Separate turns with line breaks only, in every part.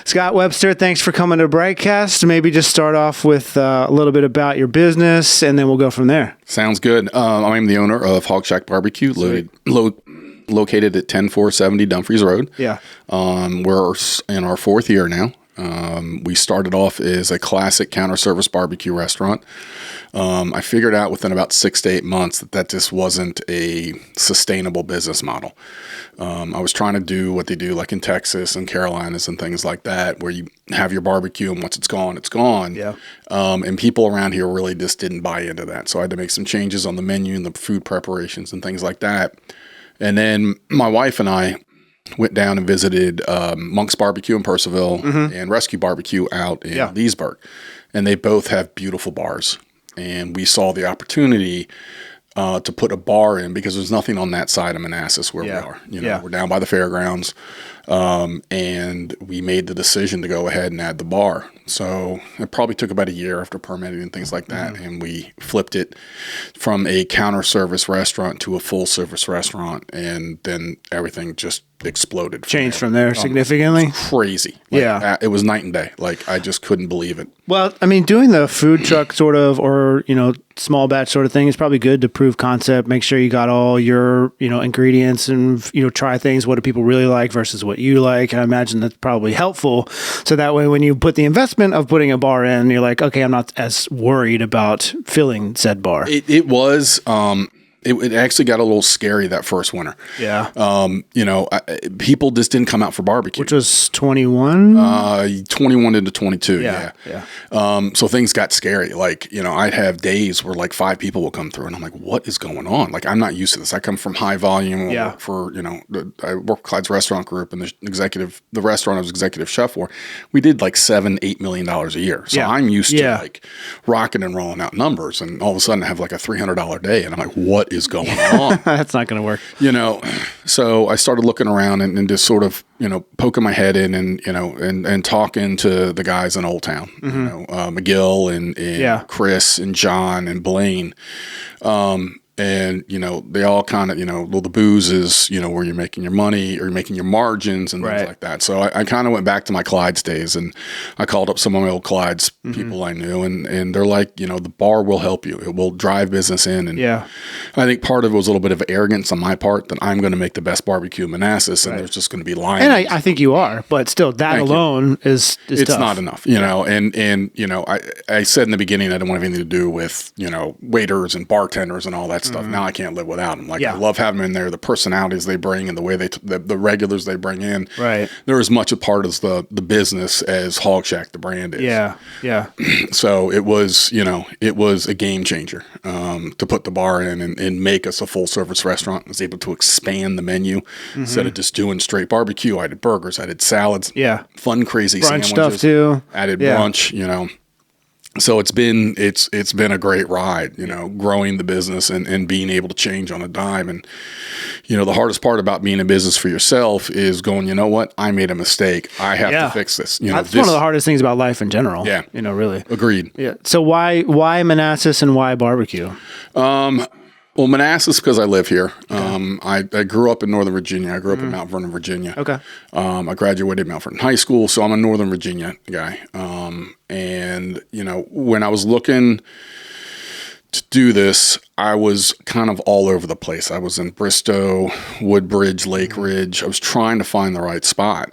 Scott Webster, thanks for coming to Brite Cast. Maybe just start off with a little bit about your business, and then we'll go from there.
Sounds good. I'm the owner of Hog Shack Bar-B-Q, located at 10470 Dumfries Road.
Yeah.
We're in our fourth year now. We started off as a classic counter service barbecue restaurant. I figured out within about 6 to 8 months that just wasn't a sustainable business model. I was trying to do what they do like in Texas and Carolinas and things like that, where you have your barbecue and once it's gone, it's gone.
Yeah.
And people around here really just didn't buy into that. So I had to make some changes on the menu and the food preparations and things like that. And then my wife and I went down and visited Monk's Barbecue in Purcellville and Rescue Barbecue out in Leesburg. And they both have beautiful bars. And we saw the opportunity to put a bar in because there's nothing on that side of Manassas where we are. We're down by the fairgrounds. And we made the decision to go ahead and add the bar. So it probably took about a year after permitting and things like that. And we flipped it from a counter service restaurant to a full service restaurant. And then everything just exploded.
Changed from there significantly?
Crazy. It was night and day. Like, I just couldn't believe it.
Well, I mean, doing the food truck sort of, or, small batch sort of thing is probably good to prove concept, make sure you got all your, ingredients and, try things. What do people really like versus what you like? I imagine that's probably helpful. So that way, when you put the investment of putting a bar in, you're like, okay, I'm not as worried about filling said bar.
It was, it actually got a little scary that first winter.
Yeah.
People just didn't come out for barbecue.
Which was 21?
21 into 22.
Yeah.
So things got scary. Like, I'd have days where like 5 people will come through and I'm like, what is going on? Like, I'm not used to this. I come from high volume. I work for, I work for Clyde's Restaurant Group and the restaurant I was executive chef for, we did like $7-8 million a year. So I'm used to like rocking and rolling out numbers, and all of a sudden I have like a $300 day and I'm like, what is going on?
That's not going to work.
So I started looking around and just sort of, poking my head in and talking to the guys in Old Town, McGill and Chris and John and Blaine. And, they all kind of, the booze is, where you're making your money or you're making your margins and things like that. So I kind of went back to my Clyde's days, and I called up some of my old Clyde's people I knew, and they're like, the bar will help you. It will drive business in. And I think part of it was a little bit of arrogance on my part that I'm going to make the best barbecue in Manassas, and there's just going to be lines.
And I think you are, but still that alone is
it's
tough.
Not enough, I said in the beginning, I didn't want anything to do with, waiters and bartenders and all that stuff. Now I can't live without them. Like, I love having them in there, the personalities they bring and the way the regulars they bring in.
Right.
They're as much a part of the business as Hog Shack, the brand is.
Yeah.
So it was, it was a game changer to put the bar in and make us a full service restaurant. I was able to expand the menu instead of just doing straight barbecue. I did burgers, I did salads.
Yeah.
Fun, crazy
brunch
sandwiches.
Stuff too.
Added brunch, So it's been a great ride, growing the business and being able to change on a dime. And, the hardest part about being in business for yourself is going, you know what? I made a mistake. I have to fix this.
That's one of the hardest things about life in general.
Yeah.
Really.
Agreed.
Yeah. So why Manassas and why barbecue?
Well, Manassas, because I live here. I grew up in Northern Virginia. I grew up in Mount Vernon, Virginia.
Okay.
I graduated Mount Vernon High School, so I'm a Northern Virginia guy. And, when I was looking to do this, I was kind of all over the place. I was in Bristow, Woodbridge, Lake Ridge. I was trying to find the right spot.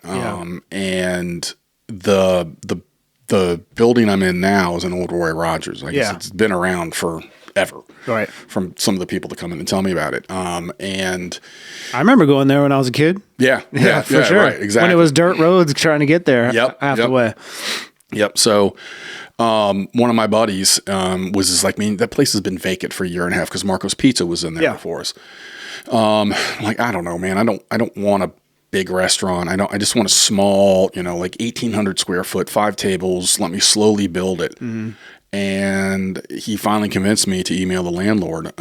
And the building I'm in now is an old Roy Rogers. I guess it's been around forever.
Right.
From some of the people that come in and tell me about it. And
I remember going there when I was a kid.
Yeah,
for sure.
Right, exactly.
When it was dirt roads trying to get there half the way.
Yep. So one of my buddies was just like, that place has been vacant for a year and a half because Marco's Pizza was in there before us. Like, I don't know, man. I don't want a big restaurant. I just want a small, like 1,800 square foot, 5 tables. Let me slowly build it. And he finally convinced me to email the landlord,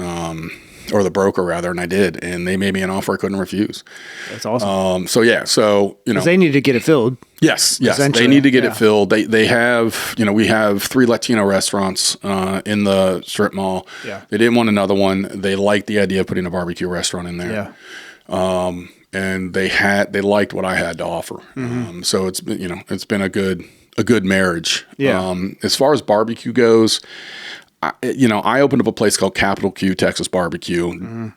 or the broker rather, and I did, and they made me an offer I couldn't refuse.
That's awesome.
So
they need to get it filled.
Yes, they need to get it filled. They have, we have 3 Latino restaurants in the strip mall. Yeah. They didn't want another one. They liked the idea of putting a barbecue restaurant in there. Yeah. and they liked what I had to offer. So it's been a good marriage.
Yeah.
As far as barbecue goes, I opened up a place called Capital Q Texas Barbecue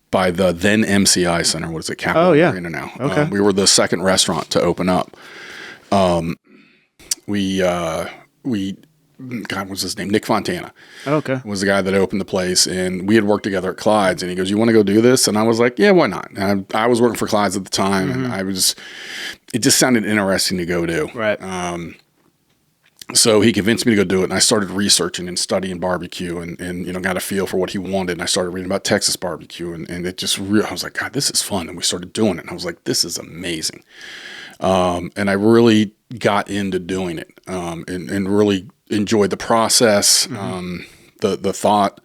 by the then MCI Center. What is it? Capital Arena now.
Okay.
We were the second restaurant to open up. God, what's his name? Nick Fontana.
Okay.
Was the guy that opened the place, and we had worked together at Clyde's, and he goes, "You want to go do this?" And I was like, "Yeah, why not?" And I was working for Clyde's at the time, and it just sounded interesting to go do.
Right.
So he convinced me to go do it, and I started researching and studying barbecue, and got a feel for what he wanted. And I started reading about Texas barbecue, and it just I was like, God, this is fun. And we started doing it, and I was like, this is amazing. And I really got into doing it, and really enjoyed the process, the thought,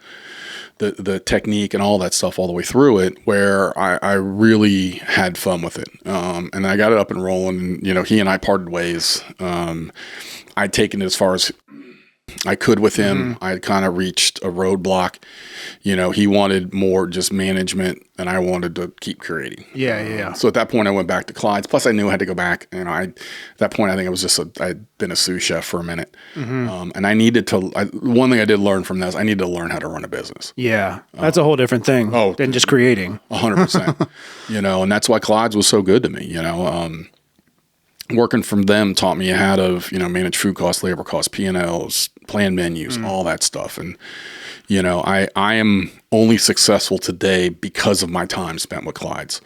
the technique, and all that stuff all the way through it, where I really had fun with it. And I got it up and rolling, and, he and I parted ways. I'd taken it as far as I could with him. I had kind of reached a roadblock. He wanted more just management, and I wanted to keep creating.
Yeah.
So at that point, I went back to Clyde's. Plus, I knew I had to go back. At that point, I think it was I'd been a sous chef for a minute. And I needed to, one thing I did learn from that is I needed to learn how to run a business.
Yeah. That's a whole different thing than just creating.
100%. And that's why Clyde's was so good to me, Working from them taught me how to, manage food costs, labor costs, P&Ls, plan menus, all that stuff. And, I am only successful today because of my time spent with Clyde's.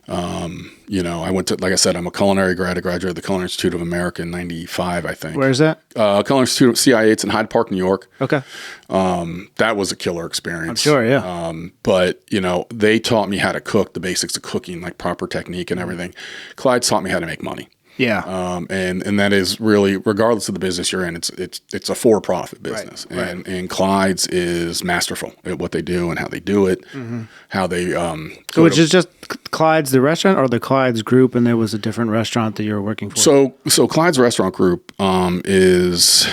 I went to, like I said, I'm a culinary grad. I graduated the Culinary Institute of America in 95, I think.
Where's that?
Culinary Institute of CIA. It's in Hyde Park, New York.
Okay.
That was a killer experience.
I'm sure, yeah.
But, they taught me how to cook, the basics of cooking, like proper technique and everything. Clyde's taught me how to make money.
Yeah.
And that is really, regardless of the business you're in, it's a for-profit business.
Right.
And Clyde's is masterful at what they do and how they do it, how they,
so it's just Clyde's the restaurant or the Clyde's group, and there was a different restaurant that you were working for?
So Clyde's Restaurant Group, is,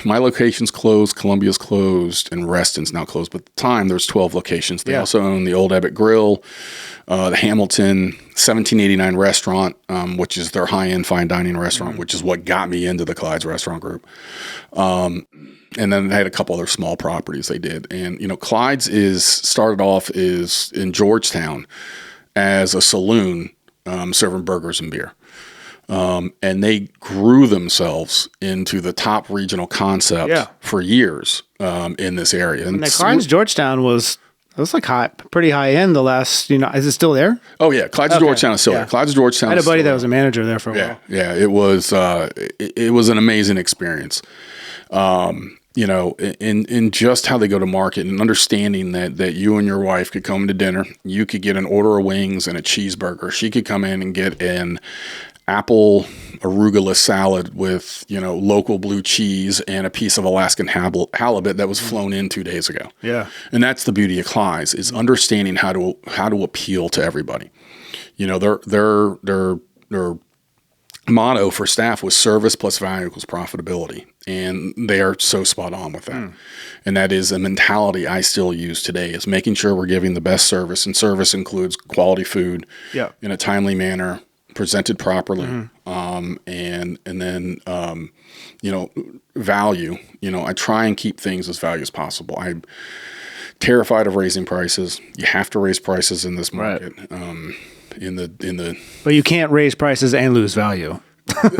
my location's closed, Columbia's closed, and Reston's now closed. But at the time, there's 12 locations. They also own the Old Ebbitt Grill, the Hamilton 1789 restaurant, which is their high-end fine dining restaurant, which is what got me into the Clyde's Restaurant Group. And then they had a couple other small properties they did. And, Clyde's started off in Georgetown as a saloon, serving burgers and beer. And they grew themselves into the top regional concept for years, in this area. And
Clyde's Georgetown was pretty high end the last, is it still there?
Oh yeah. Clyde's Georgetown is still there. Clyde's Georgetown.
I had a buddy that was a manager there for a while.
Yeah. It was, it was an amazing experience. In just how they go to market and understanding that you and your wife could come to dinner, you could get an order of wings and a cheeseburger. She could come in and get an apple arugula salad with, local blue cheese and a piece of Alaskan halibut that was flown in 2 days ago.
Yeah.
And that's the beauty of Clyde's, is understanding how to appeal to everybody. Their motto for staff was service plus value equals profitability. And they are so spot on with that. And that is a mentality I still use today, is making sure we're giving the best service. And service includes quality food in a timely manner, presented properly, and then value. I try and keep things as value as possible. I'm terrified of raising prices. You have to raise prices in this market.
But you can't raise prices and lose value.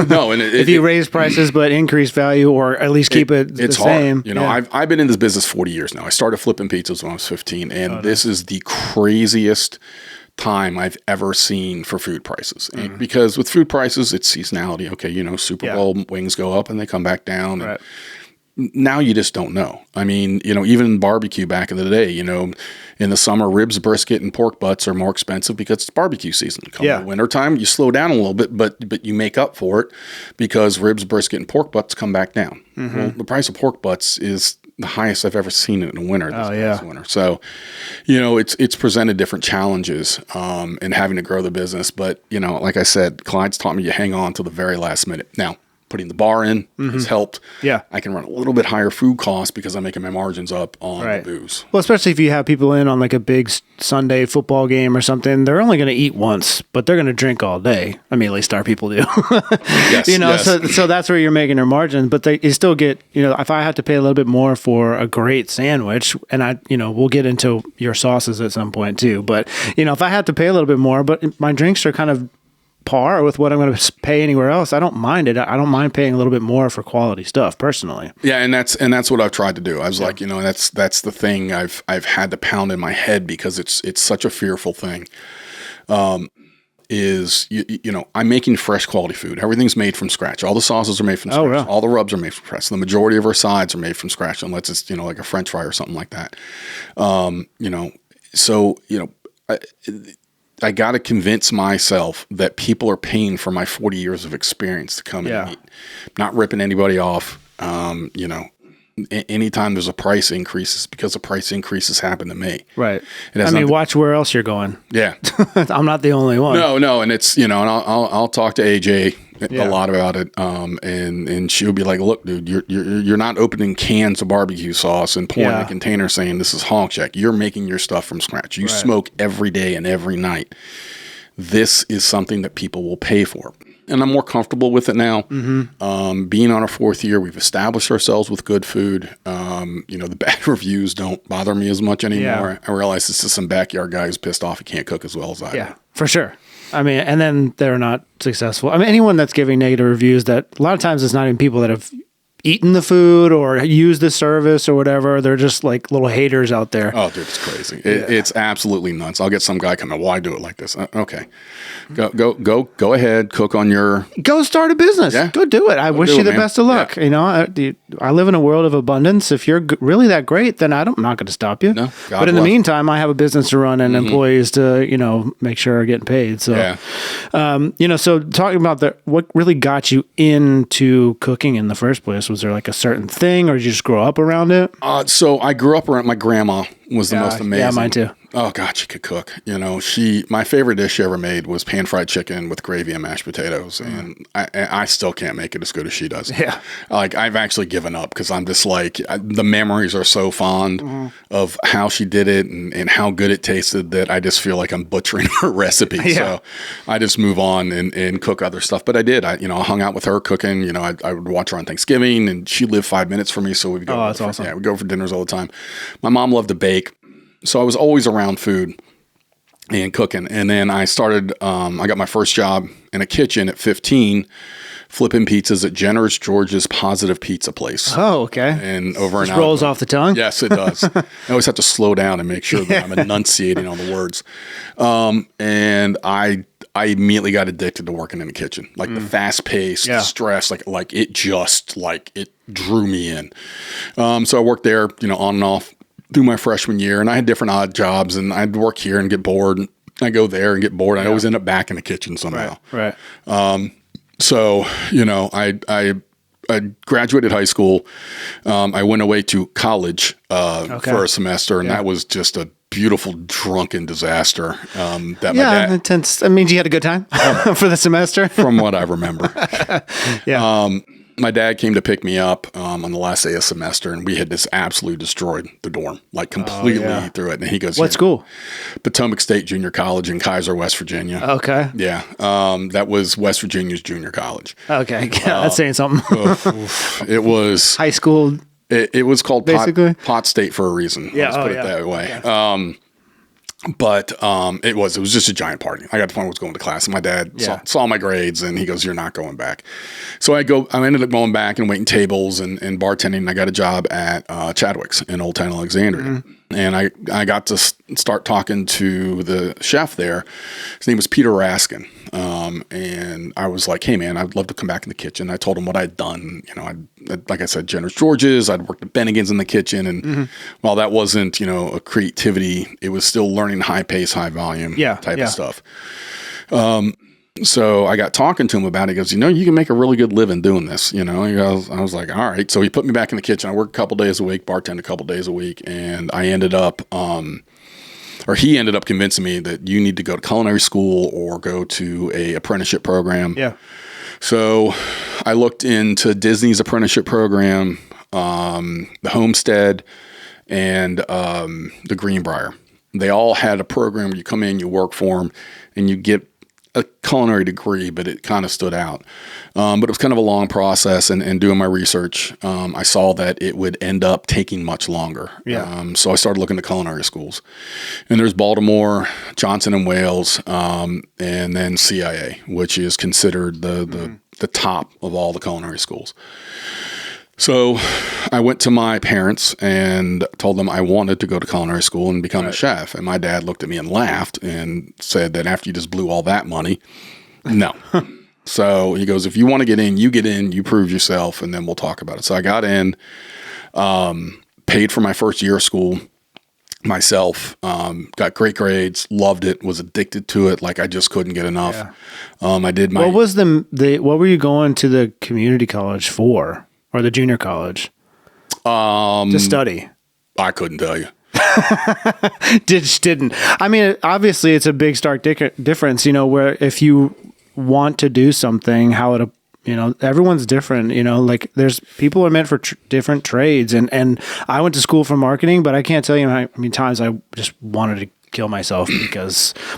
No, and
if you raise prices but increase value, or at least keep it the same.
Hard. I've been in this business 40 years now. I started flipping pizzas when I was 15, and this is the craziest time I've ever seen for food prices. And because with food prices, it's seasonality. Okay, Super Bowl wings go up and they come back down.
Right.
Now you just don't know. I mean, even barbecue back in the day, in the summer, ribs, brisket, and pork butts are more expensive because it's barbecue season. Come the wintertime, you slow down a little bit, but you make up for it because ribs, brisket, and pork butts come back down. Well, the price of pork butts is the highest I've ever seen it in the winter. This winter. So, it's presented different challenges in having to grow the business. But, like I said, Clyde's taught me you hang on to the very last minute. Now, putting the bar in has helped.
Yeah.
I can run a little bit higher food costs because I'm making my margins up on
Right.
the booze.
Well, especially if you have people in on like a big Sunday football game or something, they're only going to eat once, but they're going to drink all day. I mean, at least our people do.
Yes,
you know,
yes.
so that's where you're making their margin, but you still get, you know, if I have to pay a little bit more for a great sandwich, and we'll get into your sauces at some point too, but you know, if I have to pay a little bit more, but my drinks are kind of par with what I'm going to pay anywhere else, I don't mind it. I don't mind paying a little bit more for quality stuff personally.
Yeah, and that's what I've tried to do. I was like, you know, that's the thing I've had to pound in my head because it's such a fearful thing. Is you know, I'm making fresh quality food. Everything's made from scratch. All the sauces are made from scratch.
Really?
All the rubs are made from scratch. The majority of our sides are made from scratch, unless it's, you know, like a French fry or something like that. You know, so you know, I got to convince myself that people are paying for my 40 years of experience to come in and eat. Not ripping anybody off. You know, anytime there's a price increase, it's because a price increases happen to me.
Right. I mean, watch where else you're going.
Yeah.
I'm not the only one.
No. And it's, you know, and I'll talk to AJ a lot about it. And she'll be like, look, dude, you're not opening cans of barbecue sauce and pouring in a container saying this is Hog Shack. You're making your stuff from scratch. You smoke every day and every night. This is something that people will pay for. And I'm more comfortable with it now. Being on our 4th year, we've established ourselves with good food. You know, the bad reviews don't bother me as much anymore.
Yeah.
I realize this is some backyard guy who's pissed off he can't cook as well as I do.
Yeah, for sure. I mean, and then they're not successful. I mean, anyone that's giving negative reviews, that a lot of times it's not even people that have eaten the food or used the service or whatever. They're just like little haters out there.
Oh, dude, it's crazy. It's absolutely nuts. I'll get some guy coming, why do it like this? Okay. Go ahead, cook on your...
Go start a business.
Yeah.
Go do it. I wish you the
man.
best of luck.
Yeah.
You know, I live in a world of abundance. If you're really that great, then I'm not going to stop you.
No, God
but in the
bless.
meantime, I have a business to run and employees to, you know, make sure are getting paid. So, you know, so talking about what really got you into cooking in the first place, was there like a certain thing or did you just grow up around it?
So I grew up around, my grandma was the most amazing.
Yeah, mine too.
Oh God, she could cook. You know, my favorite dish she ever made was pan fried chicken with gravy and mashed potatoes, and I still can't make it as good as she does.
Yeah,
like I've actually given up because I'm just like the memories are so fond of how she did it and how good it tasted that I just feel like I'm butchering her recipe.
Yeah.
So I just move on and cook other stuff. But I did. I hung out with her cooking. You know, I would watch her on Thanksgiving, and she lived 5 minutes from me, so we'd go.
Oh, that's awesome.
Yeah, we'd go for dinners all the time. My mom loved to bake. So I was always around food and cooking. And then I started, I got my first job in a kitchen at 15, flipping pizzas at Generous George's Positive Pizza Place.
Oh, okay.
And over
Just
and out.
rolls off the tongue?
Yes, it does. I always have to slow down and make sure that I'm enunciating all the words. And I immediately got addicted to working in the kitchen. Like the fast paced stress, like it just, like it drew me in. So I worked there, you know, on and off through my freshman year, and I had different odd jobs, and I'd work here and get bored. And I go there and get bored. I always end up back in the kitchen somehow.
Right.
So, you know, I graduated high school. I went away to college for a semester, and that was just a beautiful drunken disaster. That my dad,
intense. I mean, you had a good time for the semester?
from what I remember.
Yeah.
My dad came to pick me up on the last day of semester, and we had just absolutely destroyed the dorm, like completely through it. And he goes,
What school?
Potomac State Junior College in Kaiser, West Virginia.
Okay.
Yeah. That was West Virginia's junior college.
Okay. Yeah, that's saying something.
It was
High school.
It was called
Basically?
Pot State for a reason.
Yeah.
Let's put it that way. But it was just a giant party. I got to the point where I was going to class, and my dad saw my grades, and he goes, "You're not going back." So I ended up going back and waiting tables and bartending. And I got a job at Chadwick's in Old Town Alexandria. And I got to start talking to the chef there. His name was Peter Raskin. And I was like, "Hey man, I'd love to come back in the kitchen." I told him what I'd done. You know, like I said, Generous George's, I'd worked at Bennigan's in the kitchen. And while that wasn't, you know, a creativity, it was still learning high pace, high volume type of stuff. So I got talking to him about it. He goes, "You know, you can make a really good living doing this." You know, I was like, all right. So he put me back in the kitchen. I worked a couple days a week, bartend a couple days a week. And I ended up, he ended up convincing me that you need to go to culinary school or go to a apprenticeship program.
Yeah.
So I looked into Disney's apprenticeship program, the Homestead, and the Greenbrier. They all had a program where you come in, you work for them, and you get a culinary degree, but it kind of stood out. But it was kind of a long process, and doing my research, I saw that it would end up taking much longer.
Yeah.
So I started looking at culinary schools. And there's Baltimore, Johnson and Wales, and then CIA, which is considered the top of all the culinary schools. So I went to my parents and told them I wanted to go to culinary school and become a chef. And my dad looked at me and laughed and said that after you just blew all that money, no. So he goes, if you want to get in, you prove yourself, and then we'll talk about it. So I got in, paid for my first year of school myself, got great grades, loved it, was addicted to it. Like I just couldn't get enough.
Yeah.
I did my...
What was what were you going to the community college for? Or the junior college? To study.
I couldn't tell you.
Didn't. I mean, obviously it's a big stark difference, where if you want to do something, how it, everyone's different, like there's people are meant for different trades. And I went to school for marketing, but I can't tell you how many times I just wanted to kill myself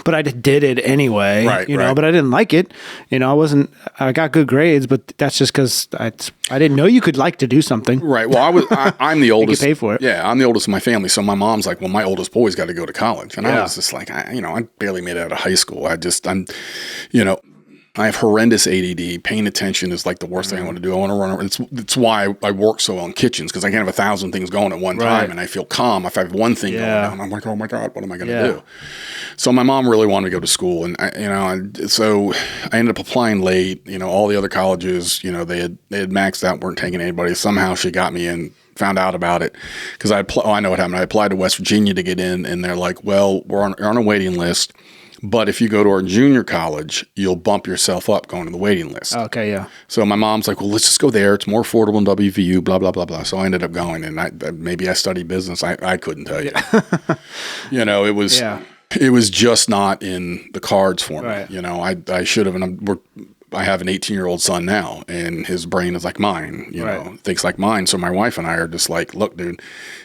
but I did it anyway,
right.
But I didn't like it. I got good grades, but that's just because I didn't know you could like to do something.
Right. Well, I'm the oldest.
You pay for it.
Yeah. I'm the oldest of my family. So my mom's like, well, my oldest boy's got to go to college. And I was just like, I barely made it out of high school. I have horrendous ADD. Paying attention is like the worst thing I want to do. I want to run around. It's why I work so well in kitchens, because I can't have 1,000 things going at one time, and I feel calm if I have one thing going on. I'm like, oh my God, what am I going to do? So my mom really wanted to go to school, and so I ended up applying late. All the other colleges, they had maxed out, weren't taking anybody. Somehow she got me in. Found out about it because I know what happened. I applied to West Virginia to get in, and they're like, well, we're on a waiting list. But if you go to our junior college, you'll bump yourself up going to the waiting list.
Okay, yeah.
So my mom's like, well, let's just go there. It's more affordable than WVU, blah, blah, blah, blah. So I ended up going, and maybe I studied business. I couldn't tell you. It was just not in the cards for me. Right. I should have, and I have an 18-year-old son now, and his brain is like mine, thinks like mine. So my wife and I are just like, look, dude,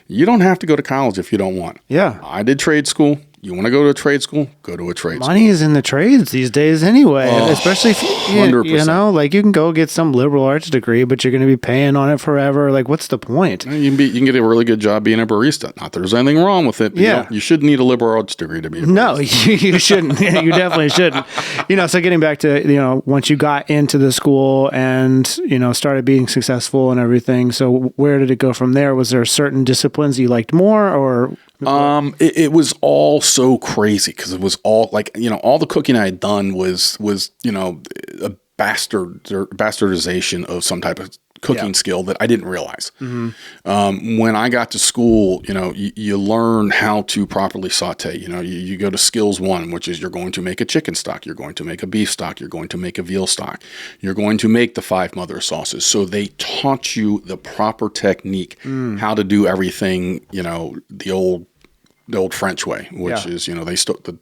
you don't have to go to college if you don't want.
Yeah.
I did trade school. You want to go to a trade school? Go to a trade school.
Money is in the trades these days anyway, especially if you
100%.
like you can go get some liberal arts degree, but you're going to be paying on it forever. Like, what's the point?
You can get a really good job being a barista. Not that there's anything wrong with it. You shouldn't need a liberal arts degree to be a barista.
No, you shouldn't. You definitely shouldn't. So getting back to, once you got into the school and, started being successful and everything. So where did it go from there? Was there certain disciplines you liked more, or?
It was all so crazy because it was all like, all the cooking I had done was a bastardization of some type of cooking skill that I didn't realize. Mm-hmm. When I got to school, you learn how to properly saute. You go to skills 1, which is you're going to make a chicken stock, you're going to make a beef stock, you're going to make a veal stock, you're going to make the 5 mother sauces. So they taught you the proper technique, how to do everything, the old French way, which is, the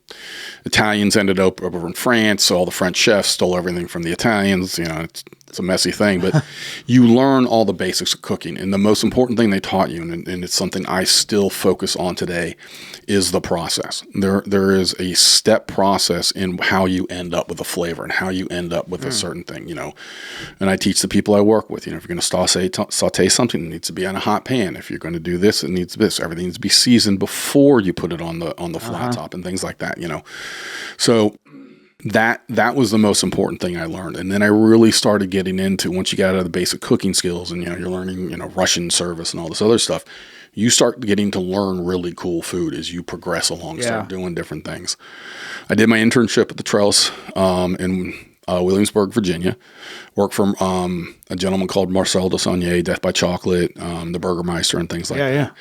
Italians ended up over in France. So all the French chefs stole everything from the Italians. It's a messy thing, but you learn all the basics of cooking. And the most important thing they taught you, and it's something I still focus on today, is the process. There is a step process in how you end up with a flavor and how you end up with a certain thing, And I teach the people I work with, if you're going to saute something, it needs to be on a hot pan. If you're going to do this, it needs this. Everything needs to be seasoned before you put it on the flat top and things like that, So that was the most important thing I learned. And then I really started getting into, once you got out of the basic cooking skills and, you're learning, Russian service and all this other stuff, you start getting to learn really cool food as you progress along, start doing different things. I did my internship at the Trellis in Williamsburg, Virginia. Worked for a gentleman called Marcel de Saunier, Death by Chocolate, the Burgermeister and things like that. Yeah.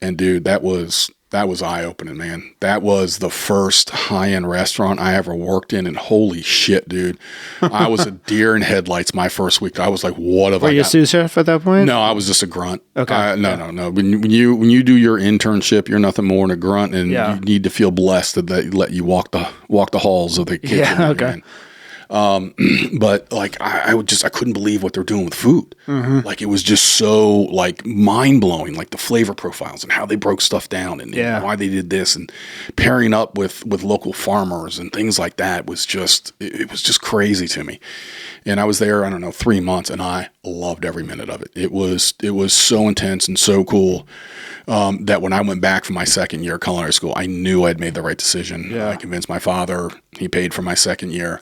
And dude, that was eye-opening, man. That was the first high-end restaurant I ever worked in, and holy shit, dude. I was a deer in headlights my first week. I was like, what have I got?
Were you a sous chef at that point?
No, I was just a grunt.
Okay.
No. When you do your internship, you're nothing more than a grunt, and you need to feel blessed that they let you walk the halls of the kitchen.
Yeah, okay.
But like, I couldn't believe what they're doing with food. Like, it was just so like mind blowing, like the flavor profiles and how they broke stuff down and why they did this, and pairing up with local farmers and things like that was just, it was just crazy to me. And I was there, I don't know, 3 months, and I loved every minute of it. It was so intense and so cool. That when I went back for my second year of culinary school, I knew I'd made the right decision. I convinced my father. He paid for my second year.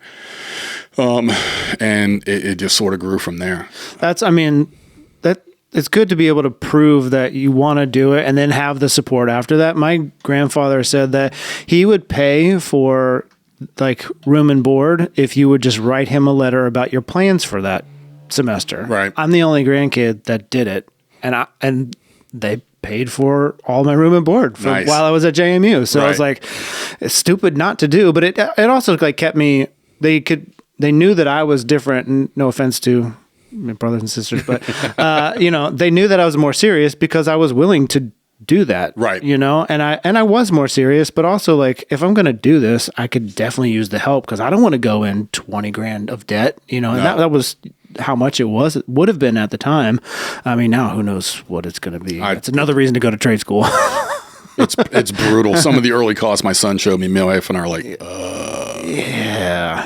And it just sort of grew from there.
It's good to be able to prove that you want to do it and then have the support after that. My grandfather said that he would pay for like room and board if you would just write him a letter about your plans for that semester.
Right.
I'm the only grandkid that did it, and they paid for all my room and board while I was at JMU. So I was like, it's stupid not to do, but it also like kept me. They knew that I was different, and no offense to my brothers and sisters, but they knew that I was more serious because I was willing to do that. Right. And I was more serious, but also like, if I'm going to do this, I could definitely use the help because I don't want to go in 20 grand of debt, and that was how much it would have been at the time. I mean, now who knows what it's going to be. It's another reason to go to trade school.
It's brutal. Some of the early costs my son showed me, my wife and I are like,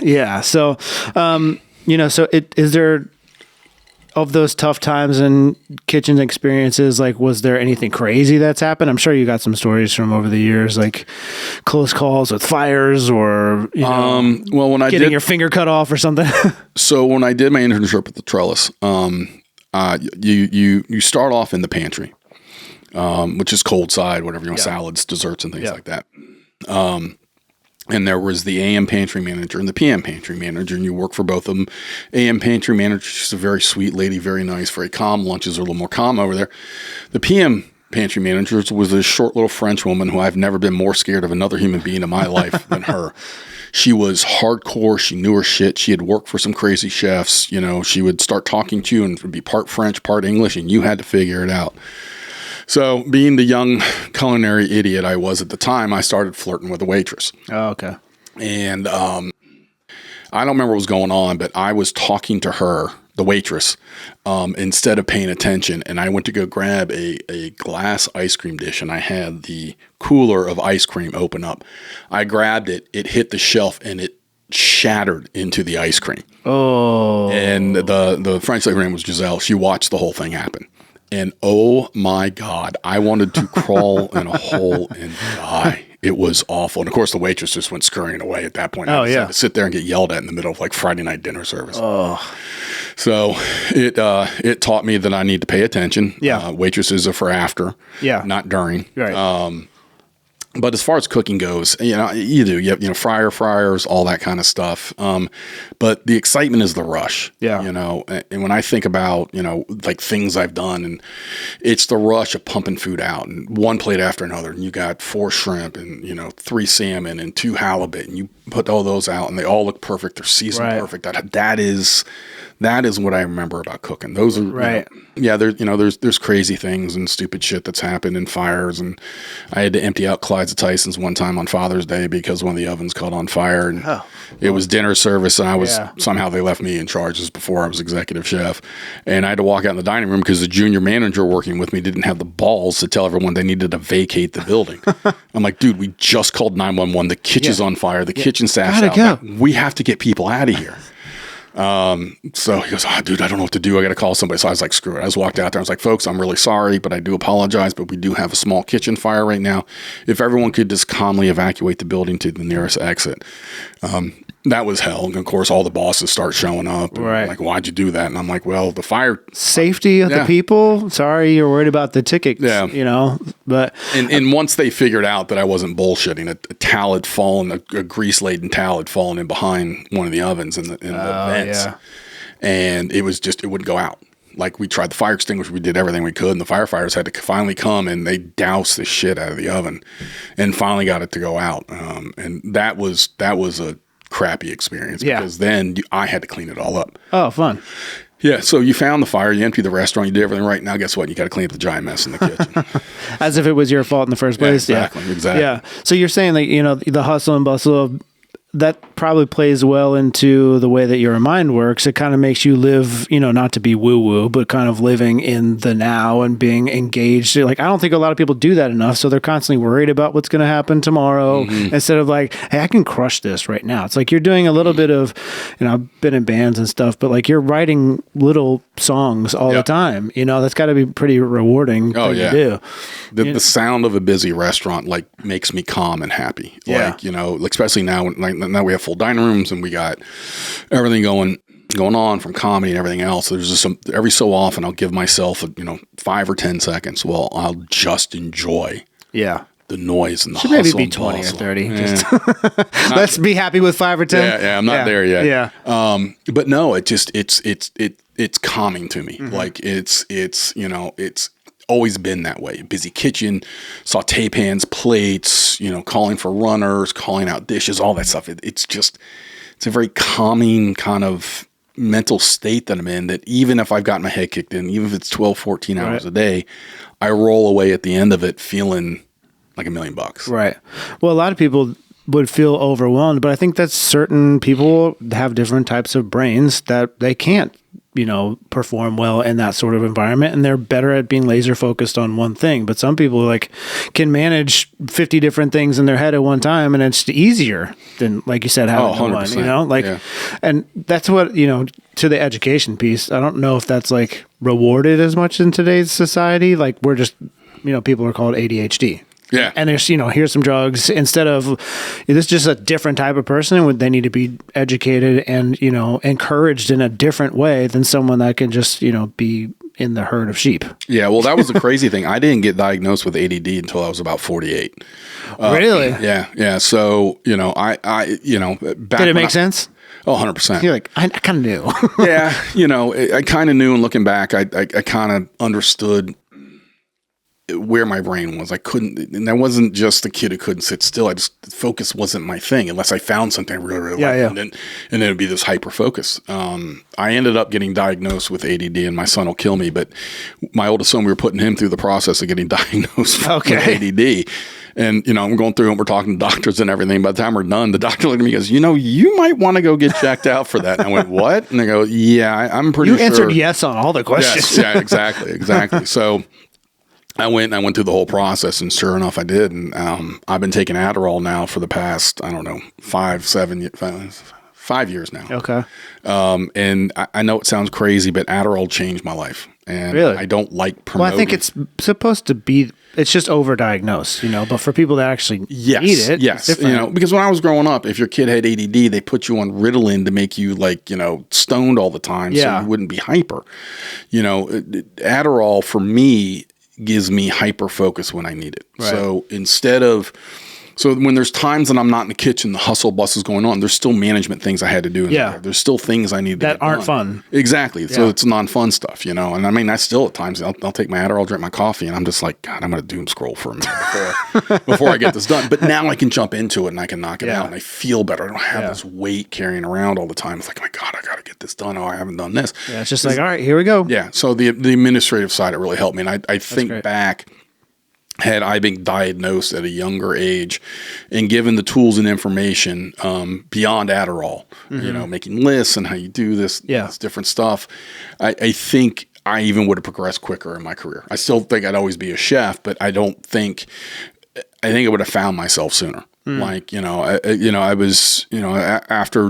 Yeah. So, is there, of those tough times and kitchen experiences, like, was there anything crazy that's happened? I'm sure you got some stories from over the years, like close calls with fires or, when I getting your finger cut off or something.
So when I did my internship at the Trellis, you start off in the pantry, which is cold side, whatever you want, salads, desserts, and things like that. And there was the AM pantry manager and the PM pantry manager, and you work for both of them. AM pantry manager, she's a very sweet lady, very nice, very calm. Lunches are a little more calm over there. The PM pantry manager was this short little French woman who I've never been more scared of another human being in my life than her. She was hardcore. She knew her shit. She had worked for some crazy chefs. She would start talking to you and it would be part French, part English, and you had to figure it out. So being the young culinary idiot I was at the time, I started flirting with a waitress.
Oh, okay.
And I don't remember what was going on, but I was talking to her, the waitress, instead of paying attention. And I went to go grab a glass ice cream dish, and I had the cooler of ice cream open up. I grabbed it. It hit the shelf, and it shattered into the ice cream.
Oh.
And the French lady's name was Giselle. She watched the whole thing happen. And oh my God, I wanted to crawl in a hole and die. It was awful. And of course, the waitress just went scurrying away at that point. I had to sit there and get yelled at in the middle of like Friday night dinner service.
Oh.
So it taught me that I need to pay attention.
Yeah.
Waitresses are for after, not during.
Right.
But as far as cooking goes, you have fryers, all that kind of stuff. But the excitement is the rush.
Yeah.
And when I think about, like things I've done, and it's the rush of pumping food out and one plate after another, and you got 4 shrimp and, 3 salmon and 2 halibut, and you put all those out and they all look perfect. They're seasoned perfect. That is what I remember about cooking. Those are there's crazy things and stupid shit that's happened and fires, and I had to empty out Clyde's of Tyson's one time on Father's Day because one of the ovens caught on fire, and it was dinner service, and I was somehow they left me in charge. This was before I was executive chef, and I had to walk out in the dining room because the junior manager working with me didn't have the balls to tell everyone they needed to vacate the building. I'm like, dude, we just called 911. The kitchen's on fire. The kitchen staff's out. We have to get people out of here. So he goes, dude, I don't know what to do. I got to call somebody. So I was like, screw it. I just walked out there. I was like, folks, I'm really sorry, but I do apologize, but we do have a small kitchen fire right now. If everyone could just calmly evacuate the building to the nearest exit. That was hell. And of course, all the bosses start showing up. And like, why'd you do that? And I'm like, well, the fire
safety of the people. Sorry, you're worried about the tickets. But
and once they figured out that I wasn't bullshitting, a towel had fallen, a grease laden towel had fallen in behind one of the ovens in the vents, and it wouldn't go out. Like, we tried the fire extinguisher, we did everything we could, and the firefighters had to finally come and they doused the shit out of the oven, and finally got it to go out. And that was a crappy experience because then I had to clean it all up.
Oh, fun.
Yeah, so you found the fire, you emptied the restaurant, you did everything right. Now guess what? You got to clean up the giant mess in the kitchen.
As if it was your fault in the first place.
Exactly.
Yeah. So you're saying that, the hustle and bustle that probably plays well into the way that your mind works. It kind of makes you live, not to be woo-woo, but kind of living in the now and being engaged. Like, I don't think a lot of people do that enough. So they're constantly worried about what's going to happen tomorrow instead of like, hey, I can crush this right now. It's like you're doing a little bit of, I've been in bands and stuff, but like you're writing little songs all the time. That's got to be pretty rewarding thing to do.
The sound of a busy restaurant like makes me calm and happy.
Yeah.
Like, especially now, now we have full dining rooms and we got everything going on from comedy and everything else. There's just every so often I'll give myself 5 or 10 seconds. Well, I'll just enjoy the noise and the hustle.
Maybe be 20 or 30. Just let's be happy with 5 or 10.
Yeah, I'm not there yet.
Yeah.
But no, it's calming to me. Like it's always been that way. Busy kitchen, saute pans, plates, calling for runners, calling out dishes, all that stuff. It's a very calming kind of mental state that I'm in, that even if I've got my head kicked in, even if it's 12, 14 hours a day, I roll away at the end of it feeling like $1 million.
Right. Well, a lot of people would feel overwhelmed, but I think that certain people have different types of brains that they can't perform well in that sort of environment, and they're better at being laser focused on one thing. But some people like can manage 50 different things in their head at one time, and it's easier than, like you said, having one, and that's what, to the education piece. I don't know if that's like rewarded as much in today's society. Like we're just, people are called ADHD.
Yeah.
And there's, here's some drugs instead of, this is just a different type of person. They need to be educated and, encouraged in a different way than someone that can just, be in the herd of sheep.
Yeah. Well, that was the crazy thing. I didn't get diagnosed with ADD until I was about 48.
Really?
Yeah. Yeah. So, back
did it make sense?
Oh, 100%.
You're like, I kind of knew.
Yeah. I kind of knew, and looking back, I kind of understood where my brain was. I couldn't, and I wasn't just the kid who couldn't sit still. Focus wasn't my thing unless I found something I really liked. And then it'd be this hyper focus. I ended up getting diagnosed with ADD, and my son will kill me, but my oldest son, we were putting him through the process of getting diagnosed with ADD. And, I'm going through and we're talking to doctors and everything. By the time we're done, the doctor looked at me and goes, you might want to go get checked out for that. And I went, what? And they go, yeah, I'm pretty sure.
You answered yes on all the questions.
Yes, yeah, exactly. So I went through the whole process, and sure enough, I did. And I've been taking Adderall now for the past, 5 years now.
Okay.
And I know it sounds crazy, but Adderall changed my life. And
really?
I don't like promoting.
Well, I think it's supposed to be, it's just overdiagnosed, but for people that actually need it.
Yes. Because when I was growing up, if your kid had ADD, they put you on Ritalin to make you stoned all the time. So you wouldn't be hyper. Adderall for me gives me hyper focus when I need it. Right. So when there's times that I'm not in the kitchen, the hustle bus is going on, there's still management things I had to do. There's still things I need to
that
get
aren't
done.
Fun.
Exactly. So it's non-fun stuff, And I still at times I'll take my Adderall, drink my coffee, and I'm just like, God, I'm going to doom scroll for a minute before I get this done. But now I can jump into it and I can knock it out, and I feel better. I don't have this weight carrying around all the time. It's like, oh my God, I got to get this done. Oh, I haven't done this.
Yeah, it's just like, all right, here we go.
Yeah. So the administrative side, it really helped me. And I think back, had I been diagnosed at a younger age and given the tools and information beyond Adderall, making lists and how you do this different stuff, I think I even would have progressed quicker in my career. I still think I'd always be a chef, but I think I would have found myself sooner. Like, I was, after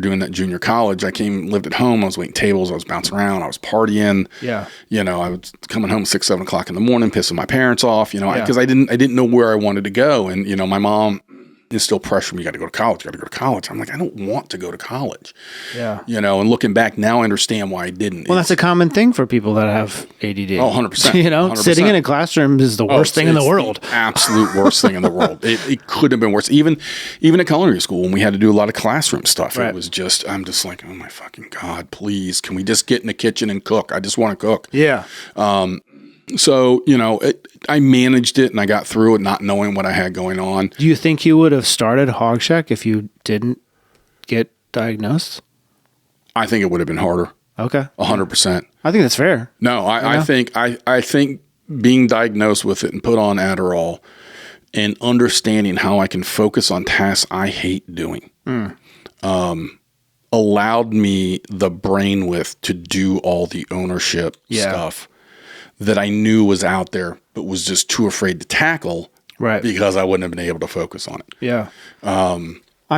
doing that junior college, I lived at home. I was waiting tables. I was bouncing around. I was partying.
Yeah.
I was coming home 6, 7 o'clock in the morning, pissing my parents off, because I didn't know where I wanted to go. And, my mom is still pressuring me. You got to go to college. I'm like, I don't want to go to college.
Yeah.
And looking back now, I understand why I didn't.
Well, that's a common thing for people that have ADD.
Oh, 100%. 100%.
Sitting in a classroom is the worst thing in the world.
The absolute worst thing in the world. It couldn't have been worse. Even at culinary school, when we had to do a lot of classroom stuff, it was just, I'm just like, oh my fucking God, please, can we just get in the kitchen and cook? I just want to cook.
Yeah.
So, I managed it and I got through it not knowing what I had going on.
Do you think you would have started Hog Shack if you didn't get diagnosed?
I think it would have been harder.
Okay.
100%.
I think that's fair.
No, I think being diagnosed with it and put on Adderall and understanding how I can focus on tasks I hate doing allowed me the brainwidth to do all the ownership stuff that I knew was out there, but was just too afraid to tackle because I wouldn't have been able to focus on it.
Yeah. I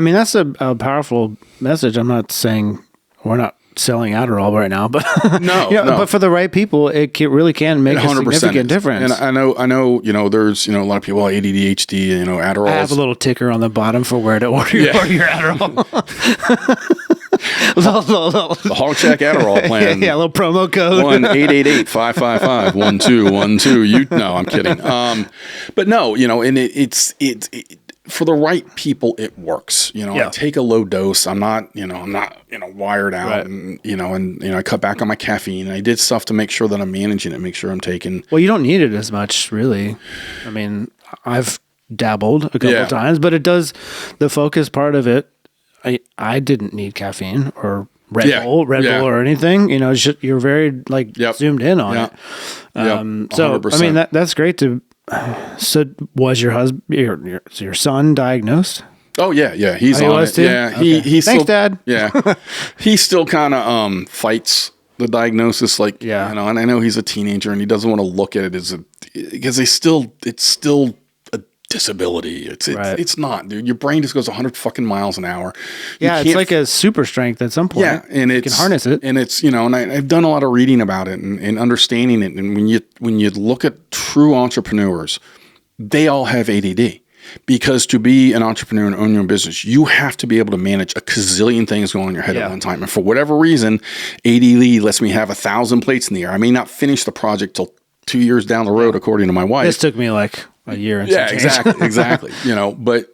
mean, that's a powerful message. I'm not saying we're not selling Adderall right now, but
no.
But for the right people, it really can make a significant difference.
And I know, there's, a lot of people ADD, ADHD, Adderall.
I have a little ticker on the bottom for where to order your Adderall.
The Hog Shack Adderall plan.
Yeah, a little promo code.
1-888-555-1212. No, I'm kidding. But no, and it's for the right people, it works. I take a low dose. I'm not wired out, and I cut back on my caffeine. And I did stuff to make sure that I'm managing it, make sure I'm taking.
Well, you don't need it as much, really. I mean, I've dabbled a couple of times, but it does the focus part of it. I didn't need caffeine or Red Bull or anything. You're very zoomed in on it. So 100%. I mean that's great to. So was your husband, your son diagnosed?
Oh yeah, he's on it.
Too?
Yeah,
okay.
he's
Thanks,
still,
Dad.
Yeah, he still kind of fights the diagnosis. And I know he's a teenager and he doesn't want to look at it as because it's still a disability. It's not, dude. Your brain just goes 100 fucking miles an hour.
It's like a super strength at some point.
Yeah, and you
can harness it.
And it's and I've done a lot of reading about it and understanding it. And when you look at true entrepreneurs, they all have ADD. Because to be an entrepreneur and own your own business, you have to be able to manage a gazillion things going on in your head at one time. And for whatever reason, ADD lets me have 1,000 plates in the air. I may not finish the project till 2 years down the road, according to my wife.
This took me like a year. And
exactly. But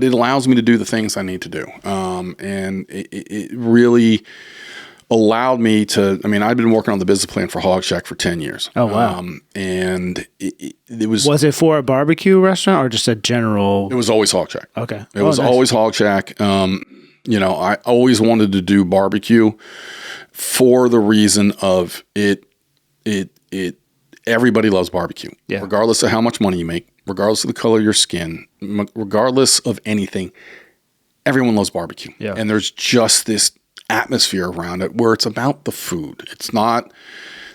it allows me to do the things I need to do. And it really allowed me to, I've been working on the business plan for Hog Shack for 10 years.
Oh, wow.
And it was...
Was it for a barbecue restaurant or just a general...
It was always Hog Shack.
Okay.
It was always Hog Shack. I always wanted to do barbecue for the reason of it everybody loves barbecue. Yeah. Regardless of how much money you make, regardless of the color of your skin, regardless of anything, everyone loves barbecue. Yeah. And there's just this atmosphere around it where it's about the food. It's not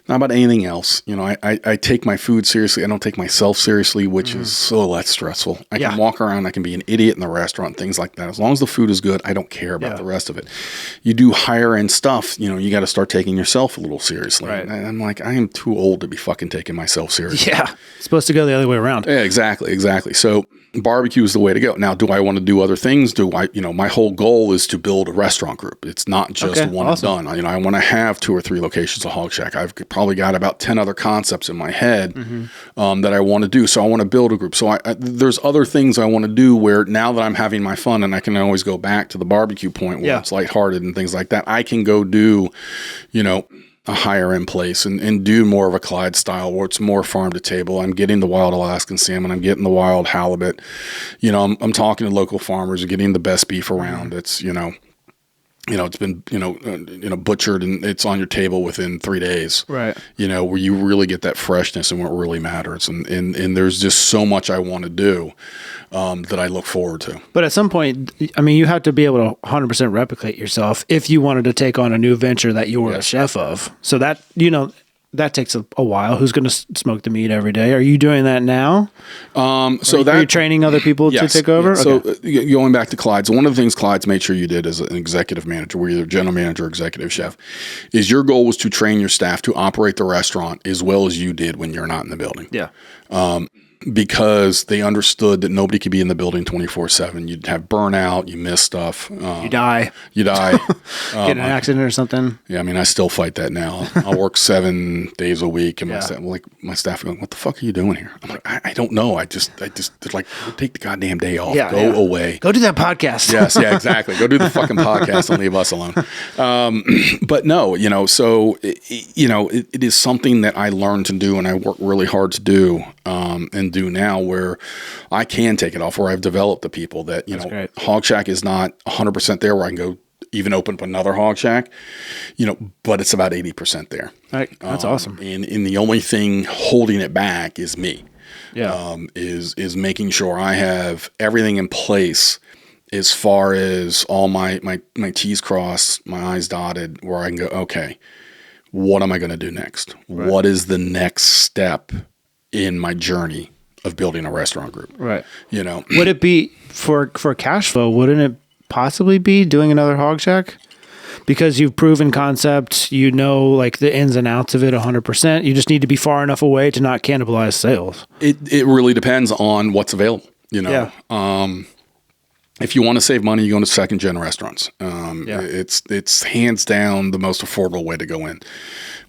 about anything else. I take my food seriously. I don't take myself seriously, which is so less stressful. I can walk around. I can be an idiot in the restaurant, things like that. As long as the food is good, I don't care about the rest of it. You do higher end stuff, you got to start taking yourself a little seriously. Right. And I'm like, I am too old to be fucking taking myself seriously.
Yeah. It's supposed to go the other way around.
Yeah, exactly. So barbecue is the way to go. Now, do I want to do other things? My whole goal is to build a restaurant group. It's not just one and done. I want to have 2 or 3 locations of Hog Shack. I've probably got about 10 other concepts in my head that I want to do. So I want to build a group. So there's other things I want to do where now that I'm having my fun and I can always go back to the barbecue point where it's lighthearted and things like that, I can go do, a higher end place and do more of a Clyde style where it's more farm to table. I'm getting the wild Alaskan salmon. I'm getting the wild halibut. I'm talking to local farmers and getting the best beef around. It's, it's been, butchered and it's on your table within 3 days. Right. Where you really get that freshness and what really matters. And there's just so much I want to do that I look forward to.
But at some point, you have to be able to 100% replicate yourself if you wanted to take on a new venture that you were a chef of. So that, that takes a while. Who's going to smoke the meat every day? Are you doing that now? Are you training other people to take over?
So going back to Clyde's, one of the things Clyde's made sure you did as an executive manager, where you're general manager or executive chef, is your goal was to train your staff to operate the restaurant as well as you did when you're not in the building. Yeah. Because they understood that nobody could be in the building 24/7. You'd have burnout, you miss stuff.
You die.
Get
in an accident or something.
Yeah, I still fight that now. I'll work 7 days a week, and my staff are going, "What the fuck are you doing here?" I'm like, I don't know. I just like, take the goddamn day off. Go away.
Go do that podcast.
Yes, exactly. Go do the fucking podcast and leave us alone. But no, so it is something that I learned to do, and I work really hard to do, and do now, where I can take it off, where I've developed the people that, Hog Shack is not 100% there where I can go even open up another Hog Shack, but it's about 80% there.
Right. That's awesome.
And the only thing holding it back is me.
Yeah.
Is making sure I have everything in place as far as all my T's crossed, my I's dotted, where I can go, okay, what am I going to do next? Right. What is the next step in my journey of building a restaurant group?
Right. Would it be for cash flow? Wouldn't it possibly be doing another Hog Shack? Because you've proven concept, like the ins and outs of it 100%. You just need to be far enough away to not cannibalize sales.
It really depends on what's available. Yeah. If you want to save money, you go into second-gen restaurants. It's hands down the most affordable way to go in.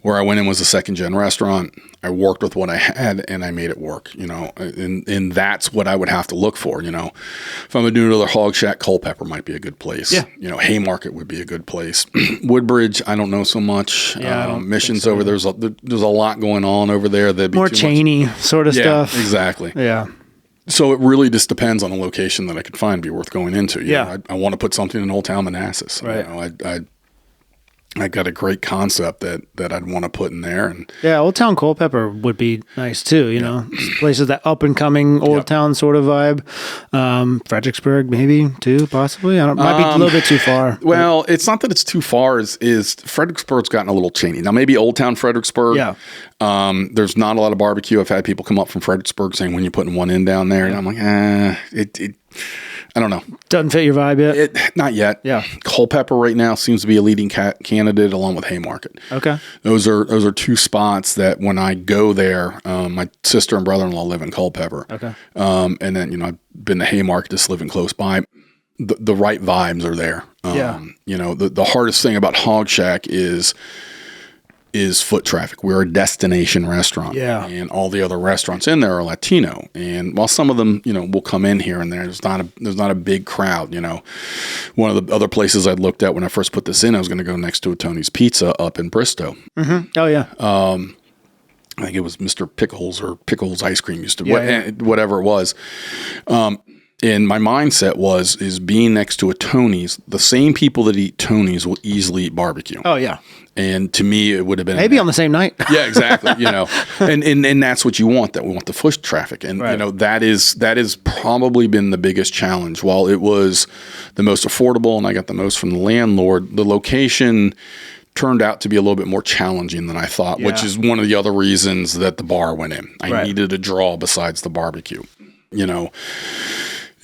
Where I went in was a second-gen restaurant. I worked with what I had, and I made it work, and that's what I would have to look for, If I'm going to do another Hog Shack, Culpeper might be a good place. Yeah. Haymarket would be a good place. Woodbridge, I don't know so much.
Yeah,
Missions over there's a lot going on over there. That'd be
more chainy sort of stuff.
Exactly.
Yeah.
So it really just depends on the location that I could find be worth going into. I want to put something in Old Town Manassas.
Right.
I got a great concept that I'd want to put in there. And
Old Town Culpeper would be nice too. Places that up and coming Old Town sort of vibe. Fredericksburg maybe too, possibly. Might be a little bit too far.
Well, it's not that it's too far. Is Fredericksburg's gotten a little chainy now? Maybe Old Town Fredericksburg.
Yeah.
There's not a lot of barbecue. I've had people come up from Fredericksburg saying, when you're putting one in down there, and I'm like, I don't know.
Doesn't fit your vibe yet?
Not yet.
Yeah.
Culpeper right now seems to be a leading candidate along with Haymarket.
Okay.
Those are two spots that when I go there, my sister and brother-in-law live in Culpeper.
Okay.
And then, I've been to Haymarket, just living close by. The right vibes are there. The hardest thing about Hog Shack is foot traffic. We're a destination restaurant.
Yeah.
And all the other restaurants in there are Latino. And while some of them, will come in here and there, there's not a big crowd, One of the other places I looked at when I first put this in, I was going to go next to a Tony's Pizza up in Bristow.
Mm-hmm. Oh, yeah.
I think it was Mr. Pickles or Pickles Ice Cream whatever it was. And my mindset is being next to a Tony's, the same people that eat Tony's will easily eat barbecue.
Oh, yeah.
And to me, it would have been
maybe on the same night.
Yeah, exactly. And that's what you want. That we want the foot traffic, and
right.
That is probably been the biggest challenge. While it was the most affordable, and I got the most from the landlord, the location turned out to be a little bit more challenging than I thought, which is one of the other reasons that the bar went in. I needed a draw besides the barbecue.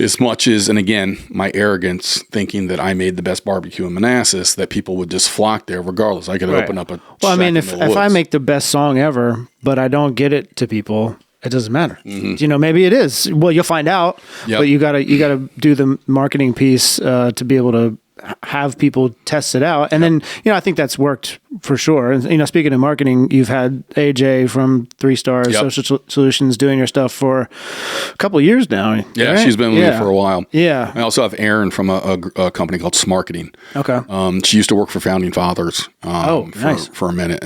As much as, and again, my arrogance thinking that I made the best barbecue in Manassas, that people would just flock there regardless. I could open up a
Well, I mean, if I make the best song ever, but I don't get it to people, it doesn't matter. Mm-hmm. Maybe it is. Well, you'll find out, but you gotta do the marketing piece to be able to have people test it out. And then, I think that's worked for sure. And, speaking of marketing, you've had AJ from 3 Stars Social Solutions doing your stuff for a couple of years now.
Yeah,
right?
She's been with me for a while.
Yeah.
I also have Erin from a company called Smarketing.
Okay.
She used to work for Founding Fathers
nice.
for a minute.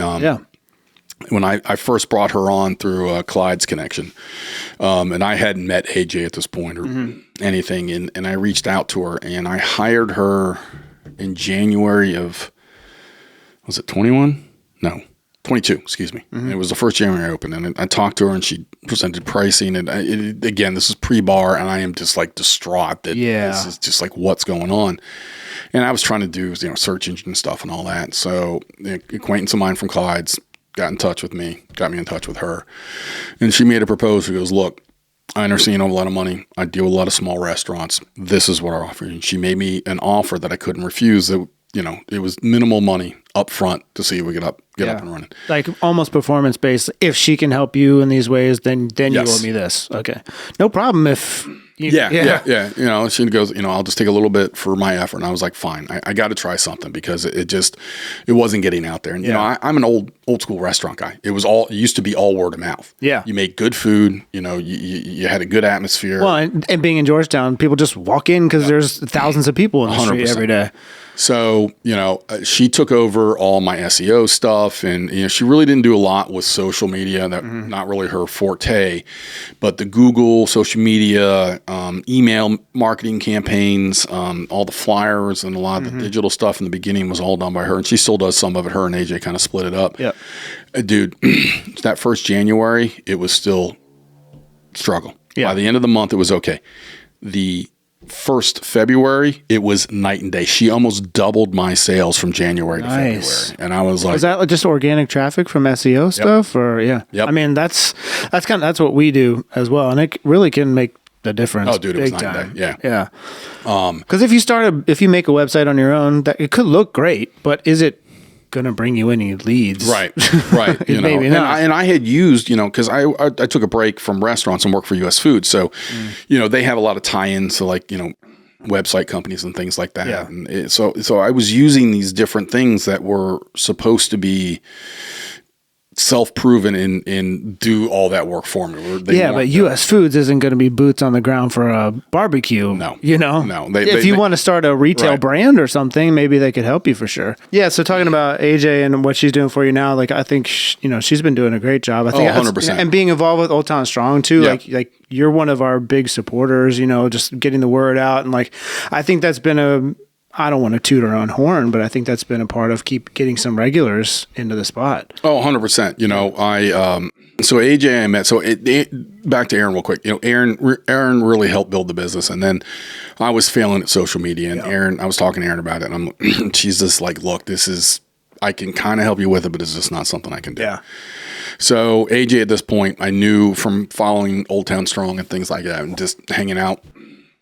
When I first brought her on through Clyde's connection, and I hadn't met AJ at this point or anything, and I reached out to her, and I hired her in January of, was it 21? No, 22, excuse me. It was the first January I opened, and I talked to her, and she presented pricing, and again, this is pre-bar, and I am just like distraught that this is just like, what's going on? And I was trying to do, search engine stuff and all that. So an acquaintance of mine from Clyde's got in touch with me, got me in touch with her. And she made a proposal. She goes, look, I understand you don't have a lot of money. I deal with a lot of small restaurants. This is what I offer. And she made me an offer that I couldn't refuse. That, it was minimal money up front to see if we get up and running.
Like almost performance based. If she can help you in these ways, then you owe me this. Okay. No problem if...
Yeah. She goes, I'll just take a little bit for my effort. And I was like, fine, I got to try something because it wasn't getting out there. And, I'm an old school restaurant guy. It used to be all word of mouth. Yeah. You made good food, you had a good atmosphere.
Well, and being in Georgetown, people just walk in because there's thousands of people in the street every day.
So, she took over all my SEO stuff and, she really didn't do a lot with social media. That not really her forte, but the Google social media, email marketing campaigns, all the flyers and a lot of the digital stuff in the beginning was all done by her. And she still does some of it. Her and AJ kind of split it up.
Yeah.
Dude, that first January, it was still struggle.
Yeah.
By the end of the month, it was okay. The first February, it was night and day. She almost doubled my sales from January to February. And I was like,
is that just organic traffic from SEO stuff? Or
Yep.
I mean, that's what we do as well. And it really can make the difference.
oh, dude, it was
big
night
time.
and day.
Yeah. Because if you make a website on your own, that it could look great, but is it going to bring you any leads?
Right. You know,
Maybe not.
And I had used, you know, because I took a break from restaurants and worked for US Foods. So, you know, they have a lot of tie-ins to, like, you know, website companies and things like that.
Yeah.
And so I was using these different things that were supposed to be self-proven and do all that work for me.
But US Foods isn't going to be boots on the ground for a barbecue.
No.
You know?
No.
If you want to start a retail brand or something, maybe they could help you for sure. Yeah, so talking about AJ and what she's doing for you now, like, I think, she's been doing a great job. I think
100%.
And being involved with Old Town Strong too,
Yeah.
like you're one of our big supporters, just getting the word out. And, like, I think that's been I don't want to toot our own horn, but I think that's been a part of keep getting some regulars into the spot.
Oh, 100%. You know, so AJ I met, back to Aaron real quick. You know, Aaron really helped build the business. And then I was failing at social media, and I was talking to Aaron about it, and she's just like, look, I can kind of help you with it, but it's just not something I can do.
Yeah.
So AJ at this point, I knew from following Old Town Strong and things like that and just hanging out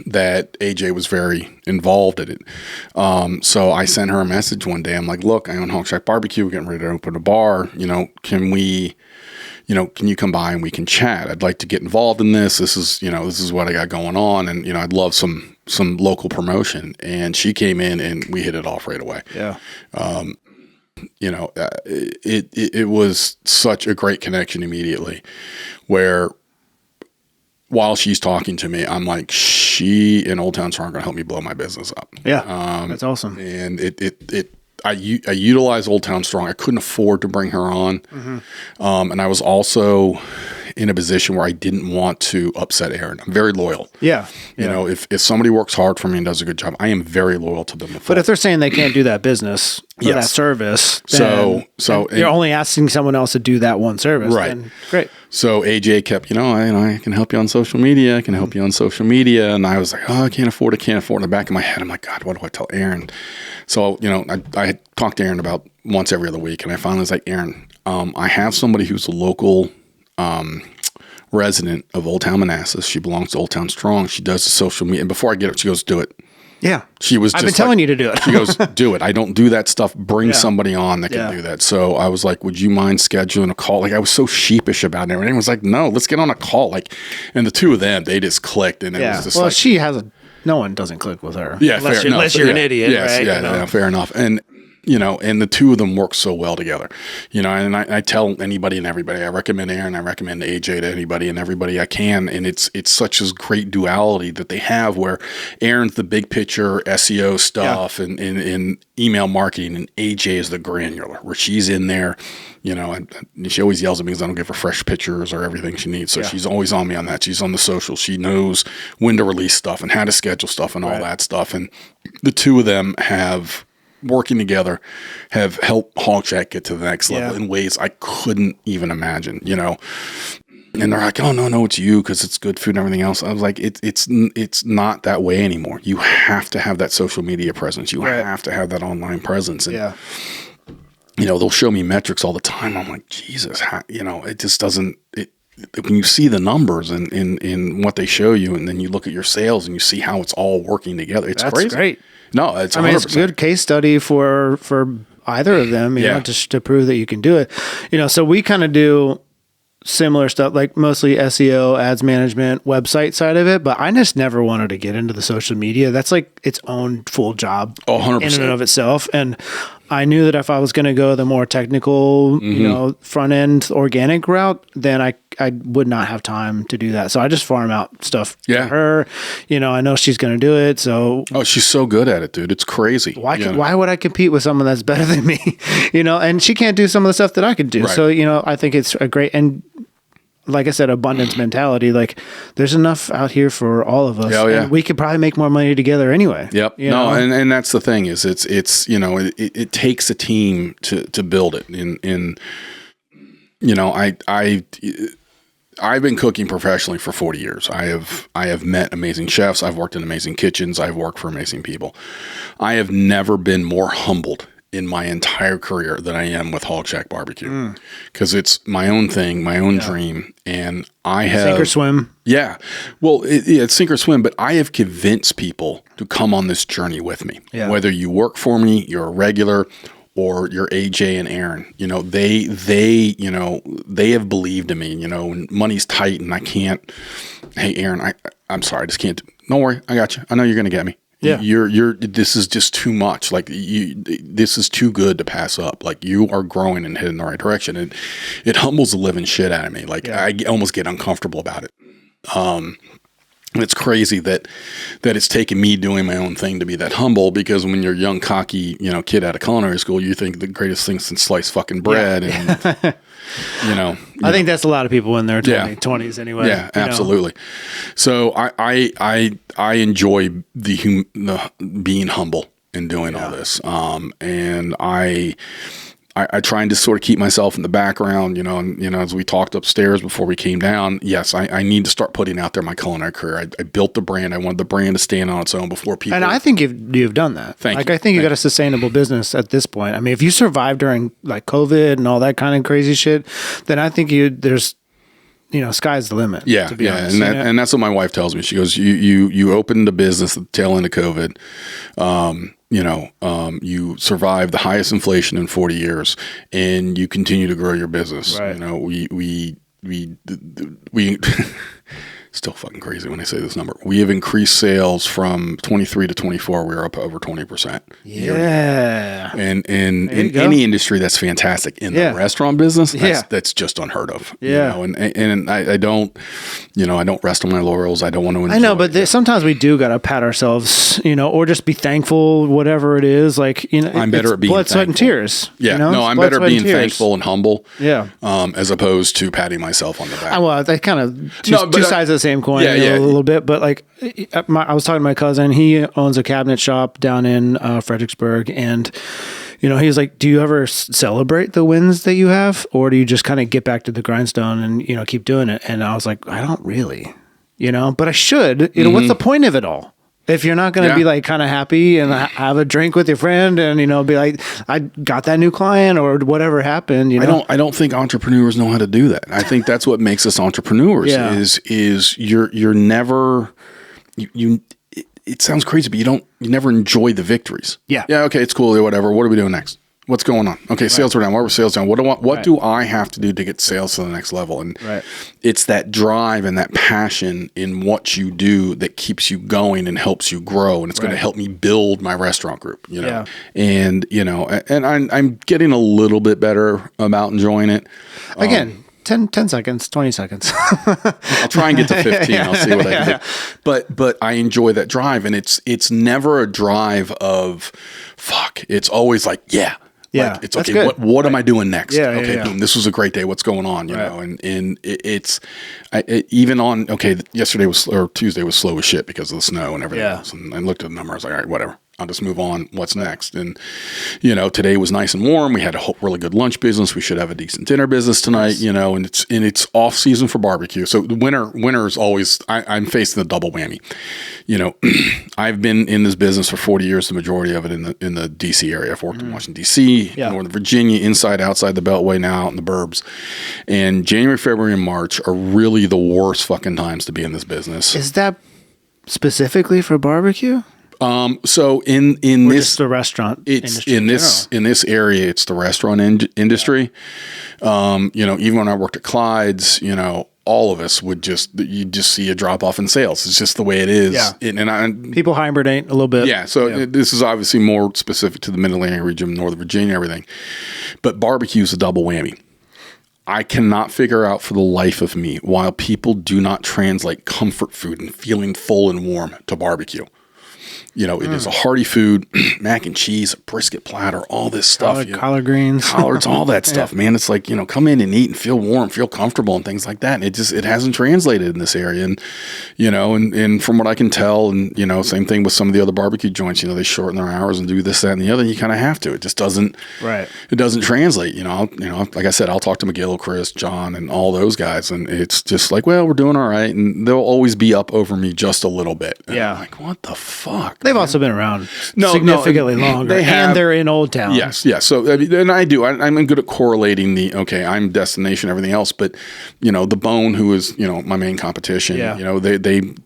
that AJ was very involved in it. So I sent her a message one day. I'm like, look, I own Hog Shack Bar-B-Q. We're getting ready to open a bar. Can you come by and we can chat? I'd like to get involved in this. This is what I got going on. And, I'd love some local promotion. And she came in and we hit it off right away.
Yeah.
It was such a great connection immediately, where while she's talking to me, I'm like, she and Old Town Strong are going to help me blow my business up.
Yeah. That's awesome.
And I utilize Old Town Strong. I couldn't afford to bring her on. And I was also in a position where I didn't want to upset Aaron. I'm very loyal.
Yeah.
You know, if somebody works hard for me and does a good job, I am very loyal to them.
But if they're saying they can't do that business or that service, then you're only asking someone else to do that one service.
Right.
Then great.
So AJ kept, I can help you on social media. I can help you on social media. And I was like, I can't afford it. In the back of my head, I'm like, God, what do I tell Aaron? So, I had talked to Aaron about once every other week. And I finally was like, Aaron, I have somebody who's a local resident of Old Town Manassas. She belongs to Old Town Strong. She does the social media. And before I get it, she goes, do it.
Yeah.
I've
been telling you to do it.
She goes, do it. I don't do that stuff. Bring somebody on that can do that. So I was like, would you mind scheduling a call? Like, I was so sheepish about it. Everyone was like, no, let's get on a call. Like, and the two of them, they just clicked. And it was just
no one doesn't click with her.
Yeah.
Unless you're an idiot.
Yes,
right?
Yeah, fair enough. And, and the two of them work so well together, and I tell anybody and everybody, I recommend Aaron, I recommend AJ to anybody and everybody I can. And it's such a great duality that they have, where Aaron's the big picture SEO stuff and email marketing, and AJ is the granular, where she's in there, and she always yells at me because I don't give her fresh pictures or everything she needs. So she's always on me on that. She's on the social. She knows when to release stuff and how to schedule stuff and all that stuff. And the two of them working together have helped Hog Shack get to the next level in ways I couldn't even imagine, and they're like, oh, no, it's you, because it's good food and everything else. I was like, it's not that way anymore. You have to have that social media presence. You have to have that online presence. And, they'll show me metrics all the time. I'm like, Jesus, it just doesn't, when you see the numbers in what they show you, and then you look at your sales and you see how it's all working together, it's crazy. That's great. No, it's 100%.
It's a good case study for either of them, just to prove that you can do it. So we kind of do similar stuff, like mostly SEO, ads management, website side of it, but I just never wanted to get into the social media. That's like its own full job
100%.
in and of itself. And I knew that if I was going to go the more technical, front end organic route, then I would not have time to do that. So I just farm out stuff to her. I know she's going to do it. So
she's so good at it, dude. It's crazy.
Why would I compete with someone that's better than me? And she can't do some of the stuff that I could do. Right. So, I think it's a great, and like I said, abundance mentality. Like there's enough out here for all of us.
Oh, yeah.
And we could probably make more money together anyway.
Yep.
You
No,
know?
and that's the thing is it's you know, it takes a team to build it. And you know, I've been cooking professionally for 40 years. I have met amazing chefs. I've worked in amazing kitchens. I've worked for amazing people. I have never been more humbled in my entire career than I am with Hog Shack Bar-B-Q, because it's my own thing, my own dream, and I have
sink or swim.
Yeah, well, it's sink or swim. But I have convinced people to come on this journey with me.
Yeah.
Whether you work for me, you're a regular, or you're AJ and Aaron, you know, they have believed in me, you know, when money's tight and I can't, hey, Aaron, I'm sorry, I just can't, don't worry. I got you. I know you're going to get me.
Yeah.
This is just too much. Like this is too good to pass up. Like you are growing and heading in the right direction. And it humbles the living shit out of me. Like I almost get uncomfortable about it. And it's crazy that it's taken me doing my own thing to be that humble, because when you're a young, cocky, you know, kid out of culinary school, you think the greatest thing since sliced fucking bread. Yeah. And, I
think that's a lot of people in their 20s anyway.
Yeah, absolutely. So I enjoy the being humble in doing all this. And I try and just sort of keep myself in the background, you know, and, you know, as we talked upstairs before we came down, yes, I need to start putting out there my culinary career. I built the brand. I wanted the brand to stand on its own before people.
And I think you've done that.
Thank you.
I think you got a sustainable business at this point. I mean, if you survived during like COVID and all that kind of crazy shit, then I think there's, you know, sky's the limit. Yeah. To be honest.
And that's what my wife tells me. She goes, you opened a business at the tail end of COVID. You survived the highest inflation in 40 years, and you continue to grow your business. Right. You know, we still fucking crazy when I say this number. We have increased sales from 23 to 24. We're up over 20%.
Yeah.
And in any industry, that's fantastic. In the restaurant business, that's just unheard of.
Yeah.
You know? And I don't rest on my laurels. I don't want to enjoy.
I know, but sometimes we do got to pat ourselves, you know, or just be thankful, whatever it is. Like, you know,
I'm better at being
blood, sweat, and tears.
Yeah.
You know?
No, I'm
blood,
better at being thankful and humble.
Yeah.
As opposed to patting myself on the back.
Well, they kind of two sides of the same coin, a little bit. But like, I was talking to my cousin. He owns a cabinet shop down in Fredericksburg, and you know, he's like, "Do you ever celebrate the wins that you have, or do you just kind of get back to the grindstone and, you know, keep doing it?" And I was like, "I don't really, you know, but I should. You know, what's the point of it all? If you're not going to be like kind of happy and have a drink with your friend and, you know, be like, I got that new client or whatever happened, you know."
I don't think entrepreneurs know how to do that. I think that's what makes us entrepreneurs is you're never, it sounds crazy, but you never enjoy the victories. Yeah. Yeah. Okay. It's cool. Whatever. What are we doing next? What's going on? Okay. Sales are down. Why were sales down? What do I have to do to get sales to the next level? And it's that drive and that passion in what you do that keeps you going and helps you grow. And it's going to help me build my restaurant group, you know, and, you know, and I'm getting a little bit better about enjoying it.
Again, 10 seconds, 20 seconds.
I'll try and get to 15. I'll see what I can do. But I enjoy that drive, and it's never a drive of fuck. It's always like, like, it's okay. Good. What am I doing next? Boom. This was a great day. What's going on? You know, and even on Tuesday was slow as shit because of the snow and everything else. And I looked at the number. I was like, all right, whatever. I'll just move on. What's next? And, you know, today was nice and warm. We had a really good lunch business. We should have a decent dinner business tonight, you know, and it's off season for barbecue. So the winter is always, I'm facing the double whammy. You know, I've been in this business for 40 years, the majority of it in the DC area. I've worked in Washington, DC, Northern Virginia, inside, outside the Beltway, now out in the burbs. And January, February, and March are really the worst fucking times to be in this business.
Is that specifically for barbecue?
So in
or
this,
just the restaurant industry
in this area, it's the restaurant industry. You know, even when I worked at Clyde's, you know, all of us you just see a drop off in sales. It's just the way it is. Yeah.
People hibernate a little bit.
Yeah. So this is obviously more specific to the Mid-Atlantic region, Northern Virginia, everything. But barbecue is a double whammy. I cannot figure out for the life of me why people do not translate comfort food and feeling full and warm to barbecue. It is a hearty food, mac and cheese, brisket platter, all this stuff.
Collard greens.
Collards, all that stuff, man. It's like, come in and eat and feel warm, feel comfortable and things like that. And it hasn't translated in this area. And, and from what I can tell, and, same thing with some of the other barbecue joints, they shorten their hours and do this, that, and the other. And you kind of have to. It just doesn't,
right.
It doesn't translate. Like I said, I'll talk to McGill, Chris, John, and all those guys. And it's just like, well, we're doing all right. And they'll always be up over me just a little bit. And I'm like, what the fuck?
They've also been around significantly longer. And they're in Old Town.
Yes. So, and I do. I'm good at correlating I'm destination, everything else. But, the Bone, who is, my main competition,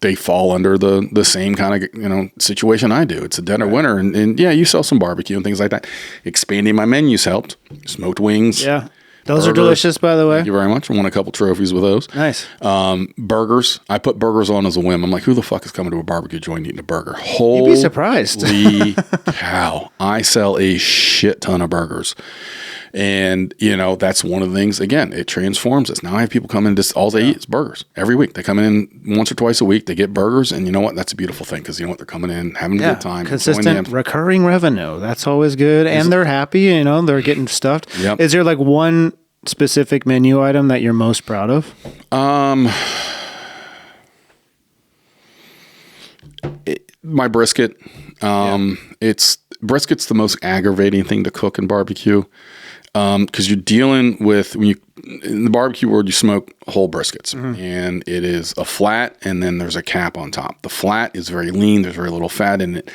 they fall under the same kind of, situation I do. It's a dead of winter. And you sell some barbecue and things like that. Expanding my menus helped. Smoked wings.
Yeah. Those are delicious, by the way.
Thank you very much. I won a couple trophies with those.
Nice.
Burgers. I put burgers on as a whim. I'm like, who the fuck is coming to a barbecue joint eating a burger?
You'd be surprised.
Holy cow. I sell a shit ton of burgers. And, that's one of the things, again, it transforms us. Now I have people come in, just all they eat is burgers every week. They come in once or twice a week, they get burgers, and you know what? That's a beautiful thing because they're coming in, having a good time.
Consistent recurring revenue. That's always good. And they're happy, they're getting stuffed. Yep. Is there like one specific menu item that you're most proud of?
My brisket. Brisket's the most aggravating thing to cook in barbecue. Because you're dealing with, in the barbecue world, you smoke whole briskets, and it is a flat, and then there's a cap on top. The flat is very lean, there's very little fat in it,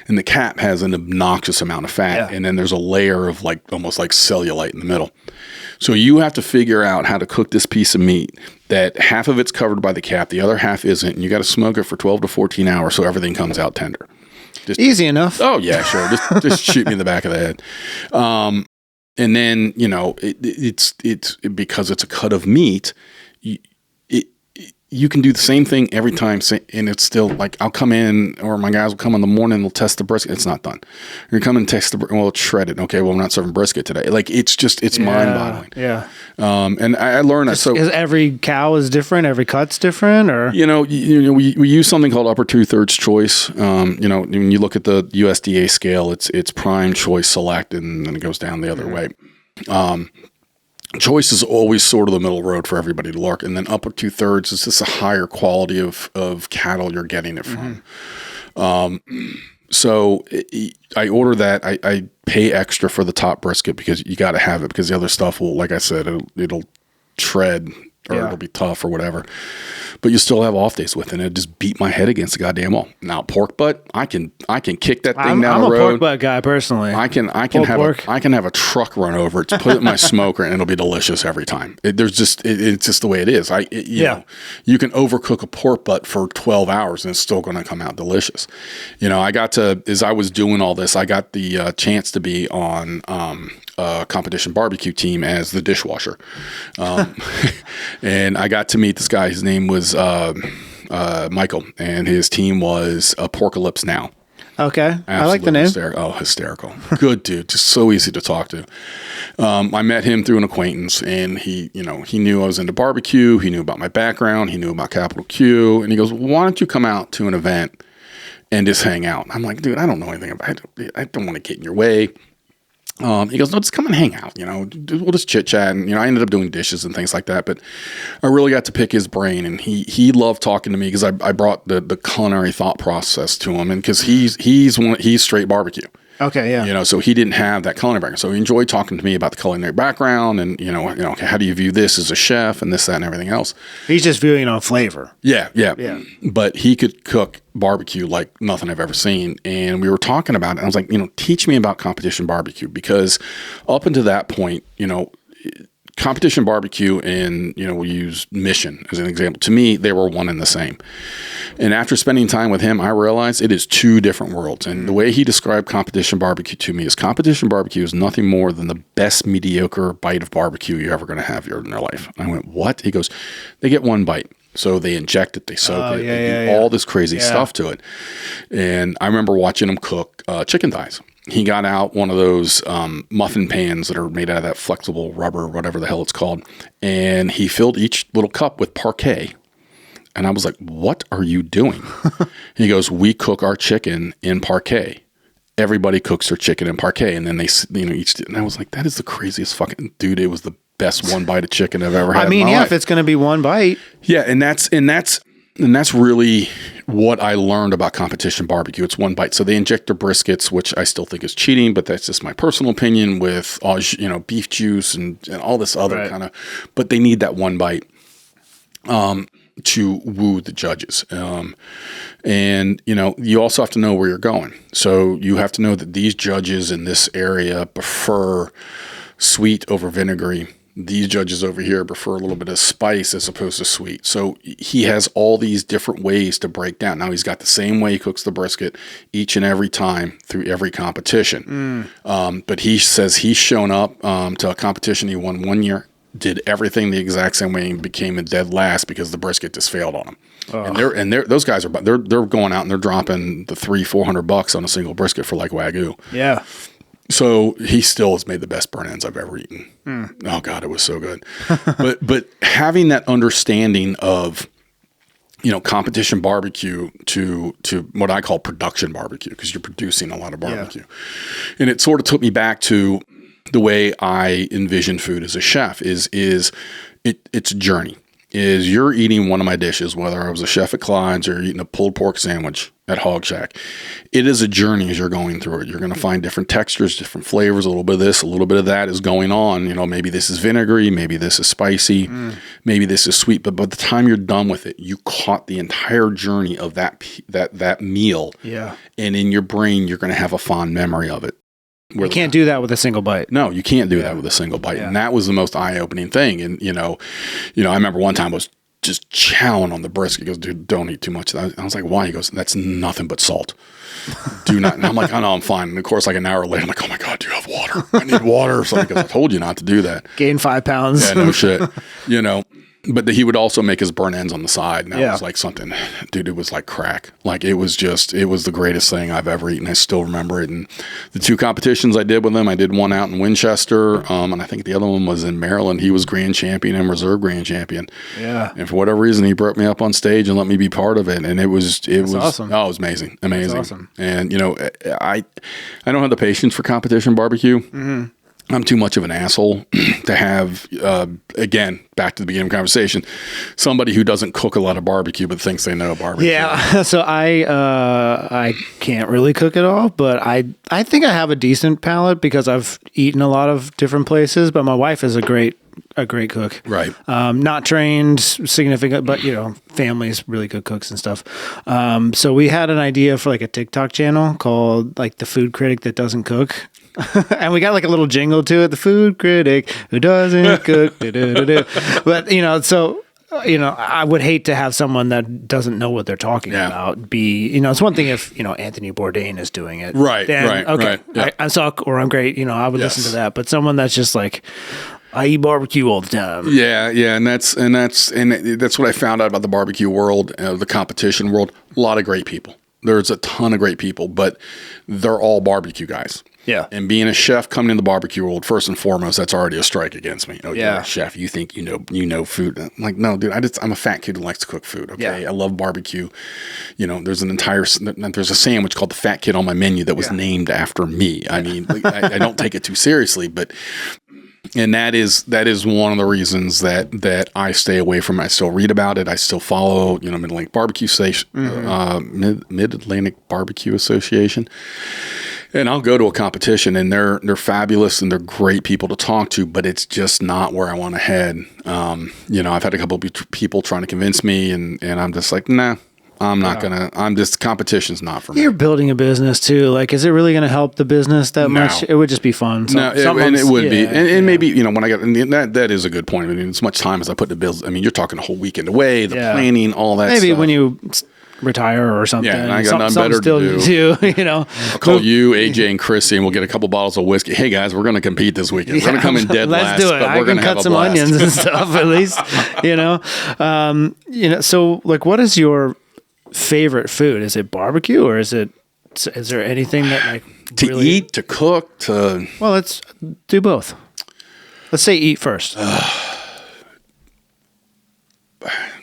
and the cap has an obnoxious amount of fat, and then there's a layer of almost like cellulite in the middle. So you have to figure out how to cook this piece of meat that half of it's covered by the cap, the other half isn't, and you got to smoke it for 12 to 14 hours so everything comes out tender.
Easy enough.
Oh yeah, sure. Just shoot me in the back of the head. And then, it's because it's a cut of meat, you can do the same thing every time, and it's still like, I'll come in, or my guys will come in the morning, they'll test the brisket. It's not done. You're coming and test it's shredded. Okay, well, I'm not serving brisket today. Like, it's mind-boggling.
Yeah.
And I learned that. So,
because every cow is different, every cut's different, or?
We use something called upper 2/3 choice. When you look at the USDA scale, it's prime, choice, select, and then it goes down the other way. Choice is always sort of the middle road for everybody to look, and then upper 2/3 is just a higher quality of cattle you're getting it from. So I order that. I pay extra for the top brisket because you got to have it, because the other stuff will, like I said, it'll tread or it'll be tough or whatever. But you still have off days with it, and it just beat my head against the goddamn wall. Now pork butt, I can kick that thing down the road.
I'm a pork butt guy personally.
I can have a truck run over it, put it in my smoker, and it'll be delicious every time. It's just the way it is. You know, you can overcook a pork butt for 12 hours and it's still going to come out delicious. As I was doing all this, I got the chance to be on competition barbecue team as the dishwasher. And I got to meet this guy. His name was Michael, and his team was Porkalypse Now.
Okay.
Absolutely
I like the name.
Hysterical. Good dude. Just so easy to talk to. I met him through an acquaintance, and he knew I was into barbecue. He knew about my background. He knew about Capital Q. And he goes, why don't you come out to an event and just hang out? I'm like, dude, I don't know anything about it. I don't want to get in your way. He goes, no, just come and hang out. We'll just chit chat. And, I ended up doing dishes and things like that. But I really got to pick his brain, and he loved talking to me because I brought the culinary thought process to him. And because he's straight barbecue.
Okay, yeah.
So he didn't have that culinary background. So he enjoyed talking to me about the culinary background and, how do you view this as a chef and this, that, and everything else.
He's just viewing on flavor.
Yeah. But he could cook barbecue like nothing I've ever seen. And we were talking about it. And I was like, teach me about competition barbecue, because up until that point, competition barbecue and, we use Mission as an example. To me, they were one and the same. And after spending time with him, I realized it is two different worlds. And the way he described competition barbecue to me is competition barbecue is nothing more than the best mediocre bite of barbecue you're ever going to have in their life. I went, what? He goes, they get one bite. So they inject it, they soak it, they do all this crazy stuff to it. And I remember watching him cook chicken thighs. He got out one of those muffin pans that are made out of that flexible rubber, whatever the hell it's called. And he filled each little cup with parquet. And I was like, what are you doing? He goes, we cook our chicken in parquet. Everybody cooks their chicken in parquet. And then they, each, and I was like, that is the craziest fucking, dude, it was the best one bite of chicken I've ever had in my life.
If it's going to be one bite.
Yeah. And that's really what I learned about competition barbecue. It's one bite. So they inject their briskets, which I still think is cheating, but that's just my personal opinion, with beef juice and all this other kind of, but they need that one bite to woo the judges. And you also have to know where you're going. So you have to know that these judges in this area prefer sweet over vinegary. These judges over here prefer a little bit of spice as opposed to sweet. So he has all these different ways to break down. Now he's got the same way he cooks the brisket each and every time through every competition. But he says he's shown up to a competition he won one year, did everything the exact same way, and became a dead last because the brisket just failed on him. And those guys they're going out and they're dropping the $300-400 on a single brisket for like Wagyu.
Yeah.
So he still has made the best burnt ends I've ever eaten. Oh God, it was so good. but having that understanding of, competition barbecue to what I call production barbecue, because you're producing a lot of barbecue. Yeah. And it sort of took me back to the way I envision food as a chef it's a journey. You're eating one of my dishes, whether I was a chef at Clyde's or you're eating a pulled pork sandwich at Hog Shack. It is a journey as you're going through it. You're going to find different textures, different flavors, a little bit of this, a little bit of that is going on. Maybe this is vinegary, maybe this is spicy, maybe this is sweet. But by the time you're done with it, you caught the entire journey of that meal. Yeah. And in your brain, you're going to have a fond memory of it.
You can't do that with a single bite.
No, you can't do that with a single bite. Yeah. And that was the most eye-opening thing. And, I remember one time I was just chowing on the brisket. He goes, dude, don't eat too much. I was like, why? He goes, that's nothing but salt. Do not. And I'm like, oh, no, I'm fine. And of course, like an hour later, I'm like, oh my God, do you have water? I need water or something, because I told you not to do that.
Gain 5 pounds.
Yeah, no shit. But he would also make his burnt ends on the side. And that was like something, dude, it was like crack. Like it was the greatest thing I've ever eaten. I still remember it. And the 2 competitions I did with him, I did one out in Winchester. And I think the other one was in Maryland. He was grand champion and reserve grand champion. Yeah. And for whatever reason, he brought me up on stage and let me be part of it. And it was awesome. Oh, it was amazing. Amazing. That's awesome. And, I don't have the patience for competition barbecue. Mm-hmm. I'm too much of an asshole to have, again, back to the beginning of the conversation, somebody who doesn't cook a lot of barbecue but thinks they know barbecue.
Yeah, so I can't really cook at all, but I think I have a decent palate because I've eaten a lot of different places, but my wife is a great cook. Right. Not trained significant, but family's really good cooks and stuff. So we had an idea for like a TikTok channel called like The Food Critic That Doesn't Cook. And we got like a little jingle to it, the food critic who doesn't cook. But I would hate to have someone that doesn't know what they're talking about be, it's one thing if, Anthony Bourdain is doing it. Right. Then, okay. Right, yeah. I suck or I'm great. I would listen to that. But someone that's just like, I eat barbecue all the time. Yeah. And that's what I found out about the barbecue world, the competition world. A lot of great people. There's a ton of great people, but they're all barbecue guys. Yeah. And being a chef coming in the barbecue world, first and foremost, that's already a strike against me. Oh, yeah. You're a chef, you think you know food. I'm like, no, dude, I'm a fat kid who likes to cook food. Okay. Yeah. I love barbecue. There's a sandwich called the Fat Kid on my menu that was named after me. I mean, I don't take it too seriously, but and that is one of the reasons that I stay away from it. I still read about it. I still follow, Mid-Atlantic Barbecue Station, Mid-Atlantic Barbecue Association. And I'll go to a competition and they're fabulous and they're great people to talk to, but it's just not where I want to head. I've had a couple of people trying to convince me and I'm just like, nah, I'm not competition's not for me. You're building a business too. Like, is it really going to help the business that much? It would just be fun. It would be. And maybe, when I get, that is a good point. I mean, as much time as I put into bills, I mean, you're talking a whole weekend away, the planning, all that stuff. Maybe when you retire or something. Yeah, and I got nothing better to do. I'll call you, AJ, and Chrissy, and we'll get a couple bottles of whiskey. Hey guys, we're going to compete this weekend. We're going to come in dead last, do it. But we're going to cut some onions and stuff at least. So like, what is your favorite food? Is it barbecue or is there anything that like to eat, to cook, to? Well, let's do both. Let's say eat first.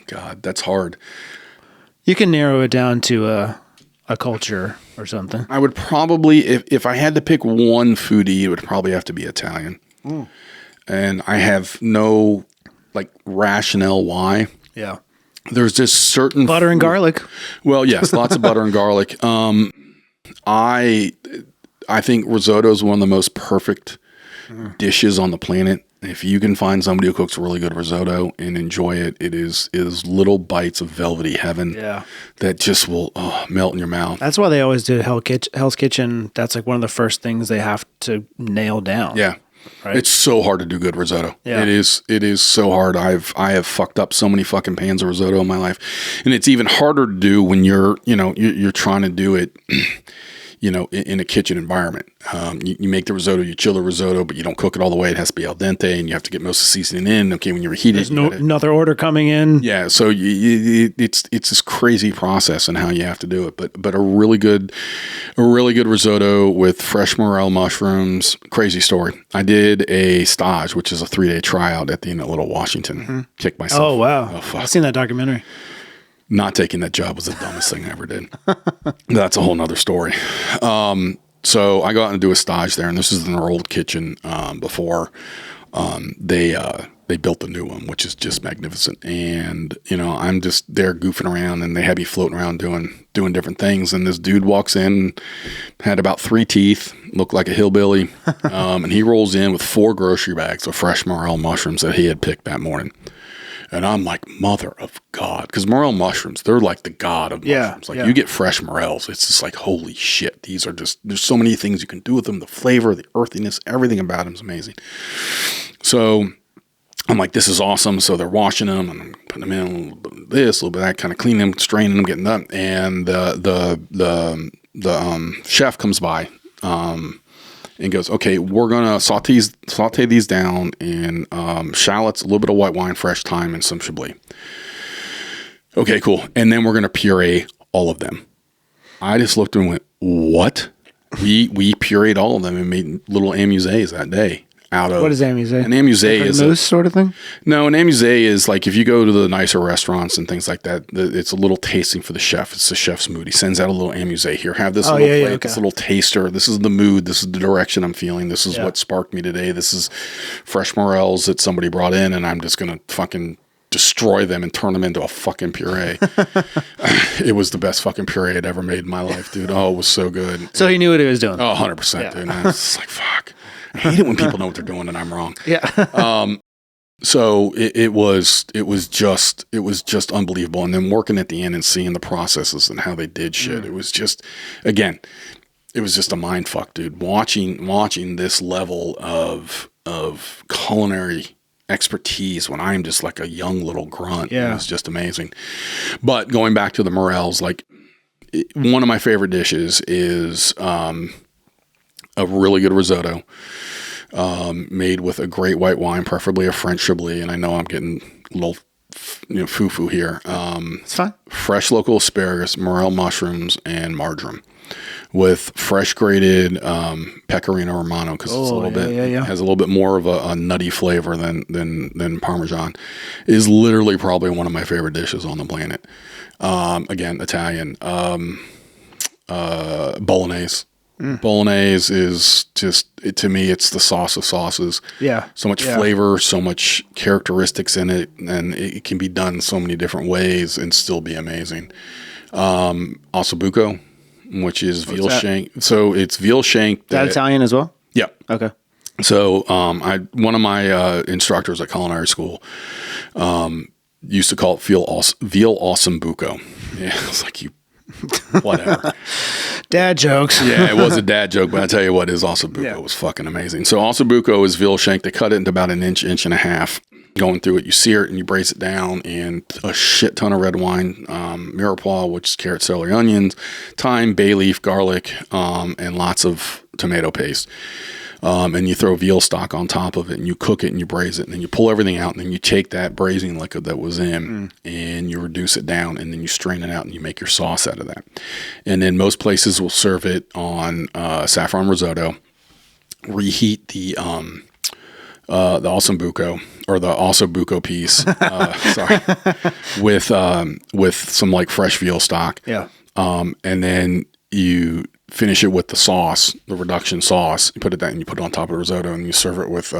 God, that's hard.
You can narrow it down to a culture or something.
I would probably, if I had to pick one foodie, it would probably have to be Italian. And I have no like rationale why.
Yeah.
There's just certain
Butter and garlic.
Well, yes, lots of butter and garlic. I think risotto is one of the most perfect dishes on the planet. If you can find somebody who cooks really good risotto and enjoy it, it is little bites of velvety heaven that just will melt in your mouth.
That's why they always do Hell's Kitchen. That's like one of the first things they have to nail down.
Yeah. Right? It's so hard to do good risotto. Yeah. It is so hard. I have fucked up so many fucking pans of risotto in my life. And it's even harder to do when you're trying to do it in a kitchen environment. You make the risotto, you chill the risotto, but you don't cook it all the way. It has to be al dente, and you have to get most of the seasoning in. Okay, when you reheat it,
there's another order coming in.
Yeah, so it's this crazy process and how you have to do it. But a really good risotto with fresh morel mushrooms. Crazy story. I did a stage, which is a 3-day tryout at the Inn at Little Washington. Kicked myself.
Oh wow! I've seen that documentary.
Not taking that job was the dumbest thing I ever did. That's a whole nother story. So I go out and do a stage there, and this is in their old kitchen before they built the new one, which is just magnificent. And, I'm just there goofing around, and they had me floating around doing different things. And this dude walks in, had about 3 teeth, looked like a hillbilly, and he rolls in with 4 grocery bags of fresh morel mushrooms that he had picked that morning. And I'm like, mother of God. Because morel mushrooms, they're like the god of mushrooms. You get fresh morels. It's just like, holy shit. These are just, there's so many things you can do with them. The flavor, the earthiness, everything about them is amazing. So I'm like, this is awesome. So they're washing them and I'm putting them in a little bit of this, a little bit of that, kind of cleaning them, straining them, getting them. And the chef comes by and goes, okay, we're going to saute these down in shallots, a little bit of white wine, fresh thyme, and some Chablis. Okay, cool. And then we're going to puree all of them. I just looked and went, what? We pureed all of them and made little amuses that day.
What is amuse?
An amuse is
a sort of thing.
No, an amuse is like if you go to the nicer restaurants and things like that. It's a little tasting for the chef. It's the chef's mood. He sends out a little amuse. Here, have this little plate, okay. This little taster. This is the mood. This is the direction I'm feeling. This is what sparked me today. This is fresh morels that somebody brought in, and I'm just gonna fucking destroy them and turn them into a fucking puree. It was the best fucking puree I'd ever made in my life, dude. Oh, it was so good.
So he knew what he was doing.
Oh, 100%, dude. I was just like, fuck. I hate it when people know what they're doing and I'm wrong.
Yeah.
So it was just unbelievable. And then working at the inn and seeing the processes and how they did shit. It was just, again, it was just a mind fuck, dude. Watching this level of culinary expertise when I'm just like a young little grunt. It was just amazing. But going back to the morels, like one of my favorite dishes is, a really good risotto, made with a great white wine, preferably a French Chablis. And I know I'm getting a little, foo-foo here.
It's fine.
Fresh local asparagus, morel mushrooms, and marjoram with fresh grated pecorino romano because it's a little bit has a little bit more of a nutty flavor than Parmesan. Is literally probably one of my favorite dishes on the planet. Again, Italian. Bolognese. Bolognese is just, to me, it's the sauce of sauces.
Yeah.
So much flavor, so much characteristics in it, and it can be done so many different ways and still be amazing. Ossobuco, which is veal shank. So it's veal shank.
Is that Italian as well?
Yeah.
Okay.
So one of my instructors at culinary school used to call it veal ossobuco. Yeah, I was like, whatever.
Dad jokes.
Yeah, it was a dad joke, but I tell you what, his ossobuco was fucking amazing. So ossobuco is veal shank. They cut it into about an inch and a half. Going through it, you sear it and you braise it down, and a shit ton of red wine, mirepoix, which is carrot, celery, onions, thyme, bay leaf, garlic, and lots of tomato paste. And you throw veal stock on top of it, and you cook it, and you braise it, and then you pull everything out, and then you take that braising liquid that was in, and you reduce it down, and then you strain it out, and you make your sauce out of that. And then most places will serve it on saffron risotto, reheat the the Ossobuco or the Ossobuco piece, sorry, with some like fresh veal stock.
Yeah.
And then you finish it with the sauce, the reduction sauce. You put it on top of risotto, and you serve it with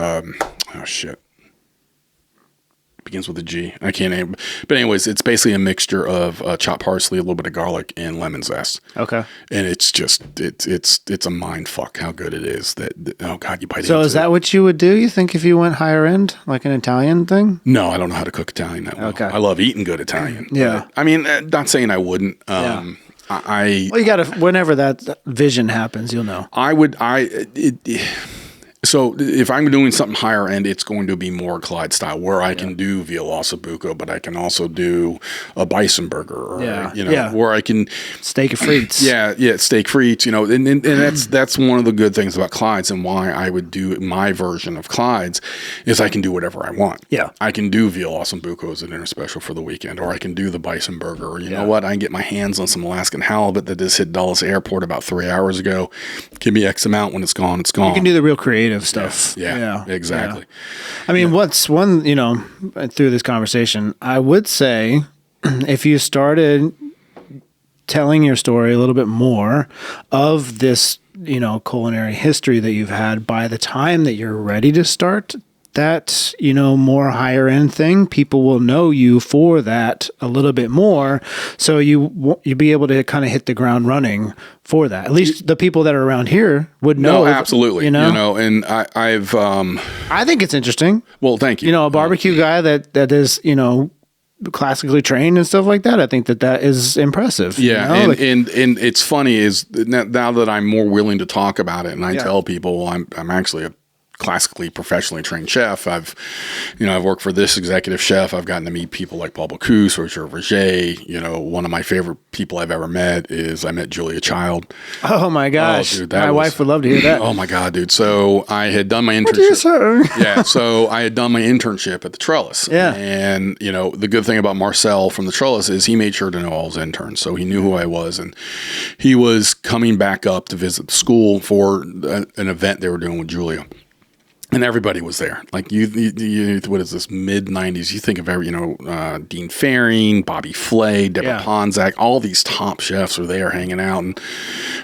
begins with a G. I can't name, but anyways, it's basically a mixture of chopped parsley, a little bit of garlic, and lemon zest.
Okay.
And it's just it's a mind fuck how good it is. Oh god, you bite.
So is that what you would do? You think if you went higher end, like an Italian thing?
No, I don't know how to cook Italian that well.
Okay.
I love eating good Italian.
Yeah.
I mean, not saying I wouldn't.
Yeah.
Well,
you got to, whenever that vision happens, you'll know.
So if I'm doing something higher end, it's going to be more Clyde style, where I can do veal ossobuco, but I can also do a bison burger, or where I can
steak frites.
Yeah, steak frites. And that's one of the good things about Clyde's, and why I would do my version of Clyde's is I can do whatever I want.
Yeah,
I can do veal ossobuco as a dinner special for the weekend, or I can do the bison burger, or you know what, I can get my hands on some Alaskan halibut that just hit Dulles Airport about 3 hours ago. Give me X amount. When it's gone, it's gone.
You can do the real creative stuff.
Yeah, exactly.
Yeah. I mean, what's one, through this conversation, I would say if you started telling your story a little bit more of this, culinary history that you've had, by the time that you're ready to start that, more higher end thing, people will know you for that a little bit more. So you'll be able to kind of hit the ground running for that. At least the people that are around here would know.
No, absolutely. And I've,
I think it's interesting.
Well, thank you.
A barbecue guy that is, classically trained and stuff like that. I think that is impressive.
Yeah. And it's funny is now that I'm more willing to talk about it, and I tell people, well, I'm actually a classically professionally trained chef. I've worked for this executive chef. I've gotten to meet people like Paul Bocuse or Joe Roget. One of my favorite people I've ever met is I met Julia Child.
Oh my gosh. Dude, my wife would love to hear that.
Oh my God, dude. So I had done my internship. Yeah. So I had done my internship at the Trellis.
Yeah.
And the good thing about Marcel from the Trellis is he made sure to know all his interns. So he knew who I was, and he was coming back up to visit the school for an event they were doing with Julia. And everybody was there. Like you what is this, mid-90s? You think of Dean Faring, Bobby Flay, Deborah Ponzak, all these top chefs are there hanging out. And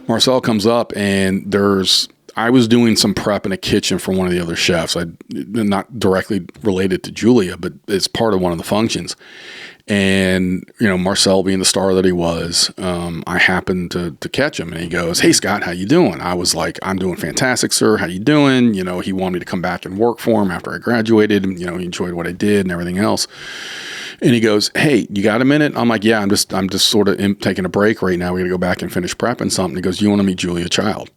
Marcel comes up, and I was doing some prep in a kitchen for one of the other chefs. Not directly related to Julia, but it's part of one of the functions. And, Marcel being the star that he was, I happened to catch him, and he goes, "Hey, Scott, how you doing?" I was like, "I'm doing fantastic, sir. How you doing?" He wanted me to come back and work for him after I graduated, and, he enjoyed what I did and everything else. And he goes, "Hey, you got a minute?" I'm like, "Yeah, I'm just sort of taking a break right now. We got to go back and finish prepping something." He goes, "You want to meet Julia Child?"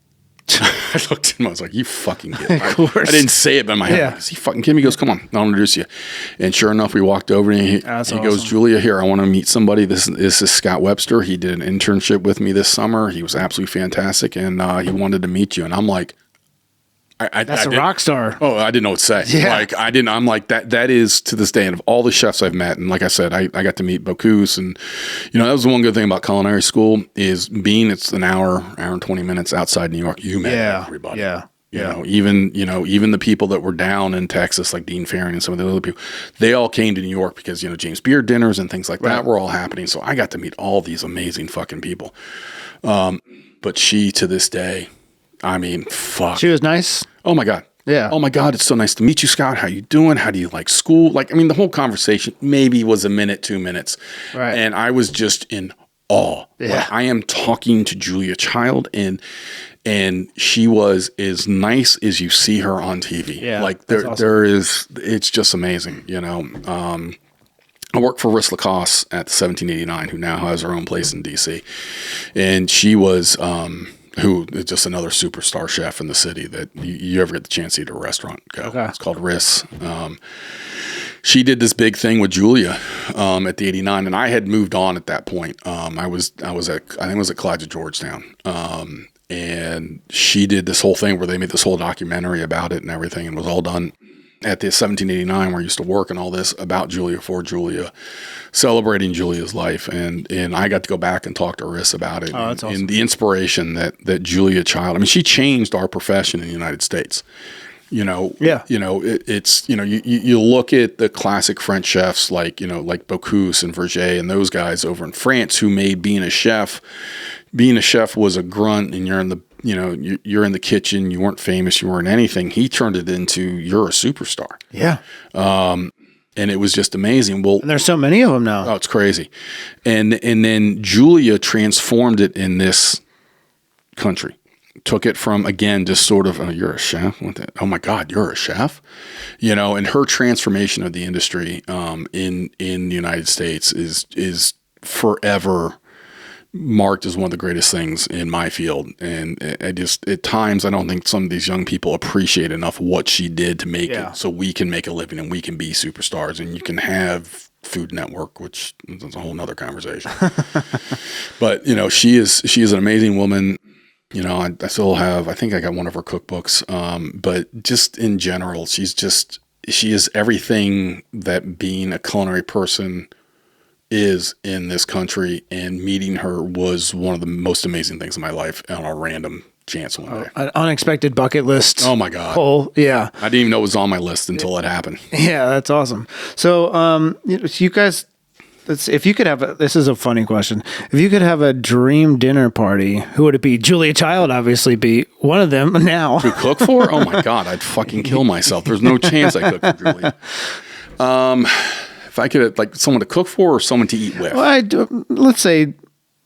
I looked at him. I was like, "You fucking get it." I didn't say it, but in my head, is he fucking kidding me? He goes, "Come on, I'll introduce you." And sure enough, we walked over, and he goes, "Julia, here, I want to meet somebody. This is Scott Webster. He did an internship with me this summer. He was absolutely fantastic, and he wanted to meet you." And I'm like,
that's a rock star.
Oh, I didn't know what to say. Yeah. I'm like, that is to this day. And of all the chefs I've met, and like I said, I got to meet Bocuse, and, that was the one good thing about culinary school is it's an hour and 20 minutes outside New York. You met everybody.
Yeah.
Even the people that were down in Texas, like Dean Faring and some of the other people, they all came to New York because, James Beard dinners and things like that were all happening. So I got to meet all these amazing fucking people. But she, to this day, I mean, fuck.
She was nice.
Oh my God.
Yeah.
Oh my God, it's so nice to meet you, Scott. How you doing? How do you like school? The whole conversation maybe was a minute, 2 minutes.
Right.
And I was just in awe.
Yeah.
I am talking to Julia Child, and she was as nice as you see her on TV.
Yeah.
Awesome. It's just amazing, I worked for Riss Lacoste at the 1789, who now has her own place in DC. And she was, who is just another superstar chef in the city that you ever get the chance to eat at a restaurant, go. Okay. It's called Riss. She did this big thing with Julia at the 89, and I had moved on at that point. I think it was at Clyde's at Georgetown. And she did this whole thing where they made this whole documentary about it and everything, and was all done at the 1789 where I used to work, and all this about Julia, for Julia, celebrating Julia's life. And I got to go back and talk to Riss about it.
Oh, that's awesome.
And the inspiration that Julia Child, she changed our profession in the United States. It's, you look at the classic French chefs like Bocuse and Verger and those guys over in France who made being a chef was a grunt, and you're in the kitchen. You weren't famous. You weren't anything. He turned it into, you're a superstar.
Yeah.
And it was just amazing. Well,
and there's so many of them now.
Oh, it's crazy. And then Julia transformed it in this country. Took it from, again, just sort of, oh, you're a chef? Oh my God, you're a chef? And her transformation of the industry in the United States is forever marked as one of the greatest things in my field. And I just, at times, I don't think some of these young people appreciate enough what she did to make it so we can make a living and we can be superstars and you can have Food Network, which is a whole nother conversation. But, she is an amazing woman. I still have, I think I got one of her cookbooks. But just in general, she is everything that being a culinary person is in this country, and meeting her was one of the most amazing things in my life on a random chance one day.
An unexpected bucket list.
Oh my God.
Yeah.
I didn't even know it was on my list until it happened.
Yeah, that's awesome. So, you guys, if you could have this is a funny question. If you could have a dream dinner party, who would it be? Julia Child, obviously, be one of them now.
To cook for? Oh my God, I'd fucking kill myself. There's no chance I cook for Julia. If I could, like, someone to cook for or someone to eat with?
Well, let's say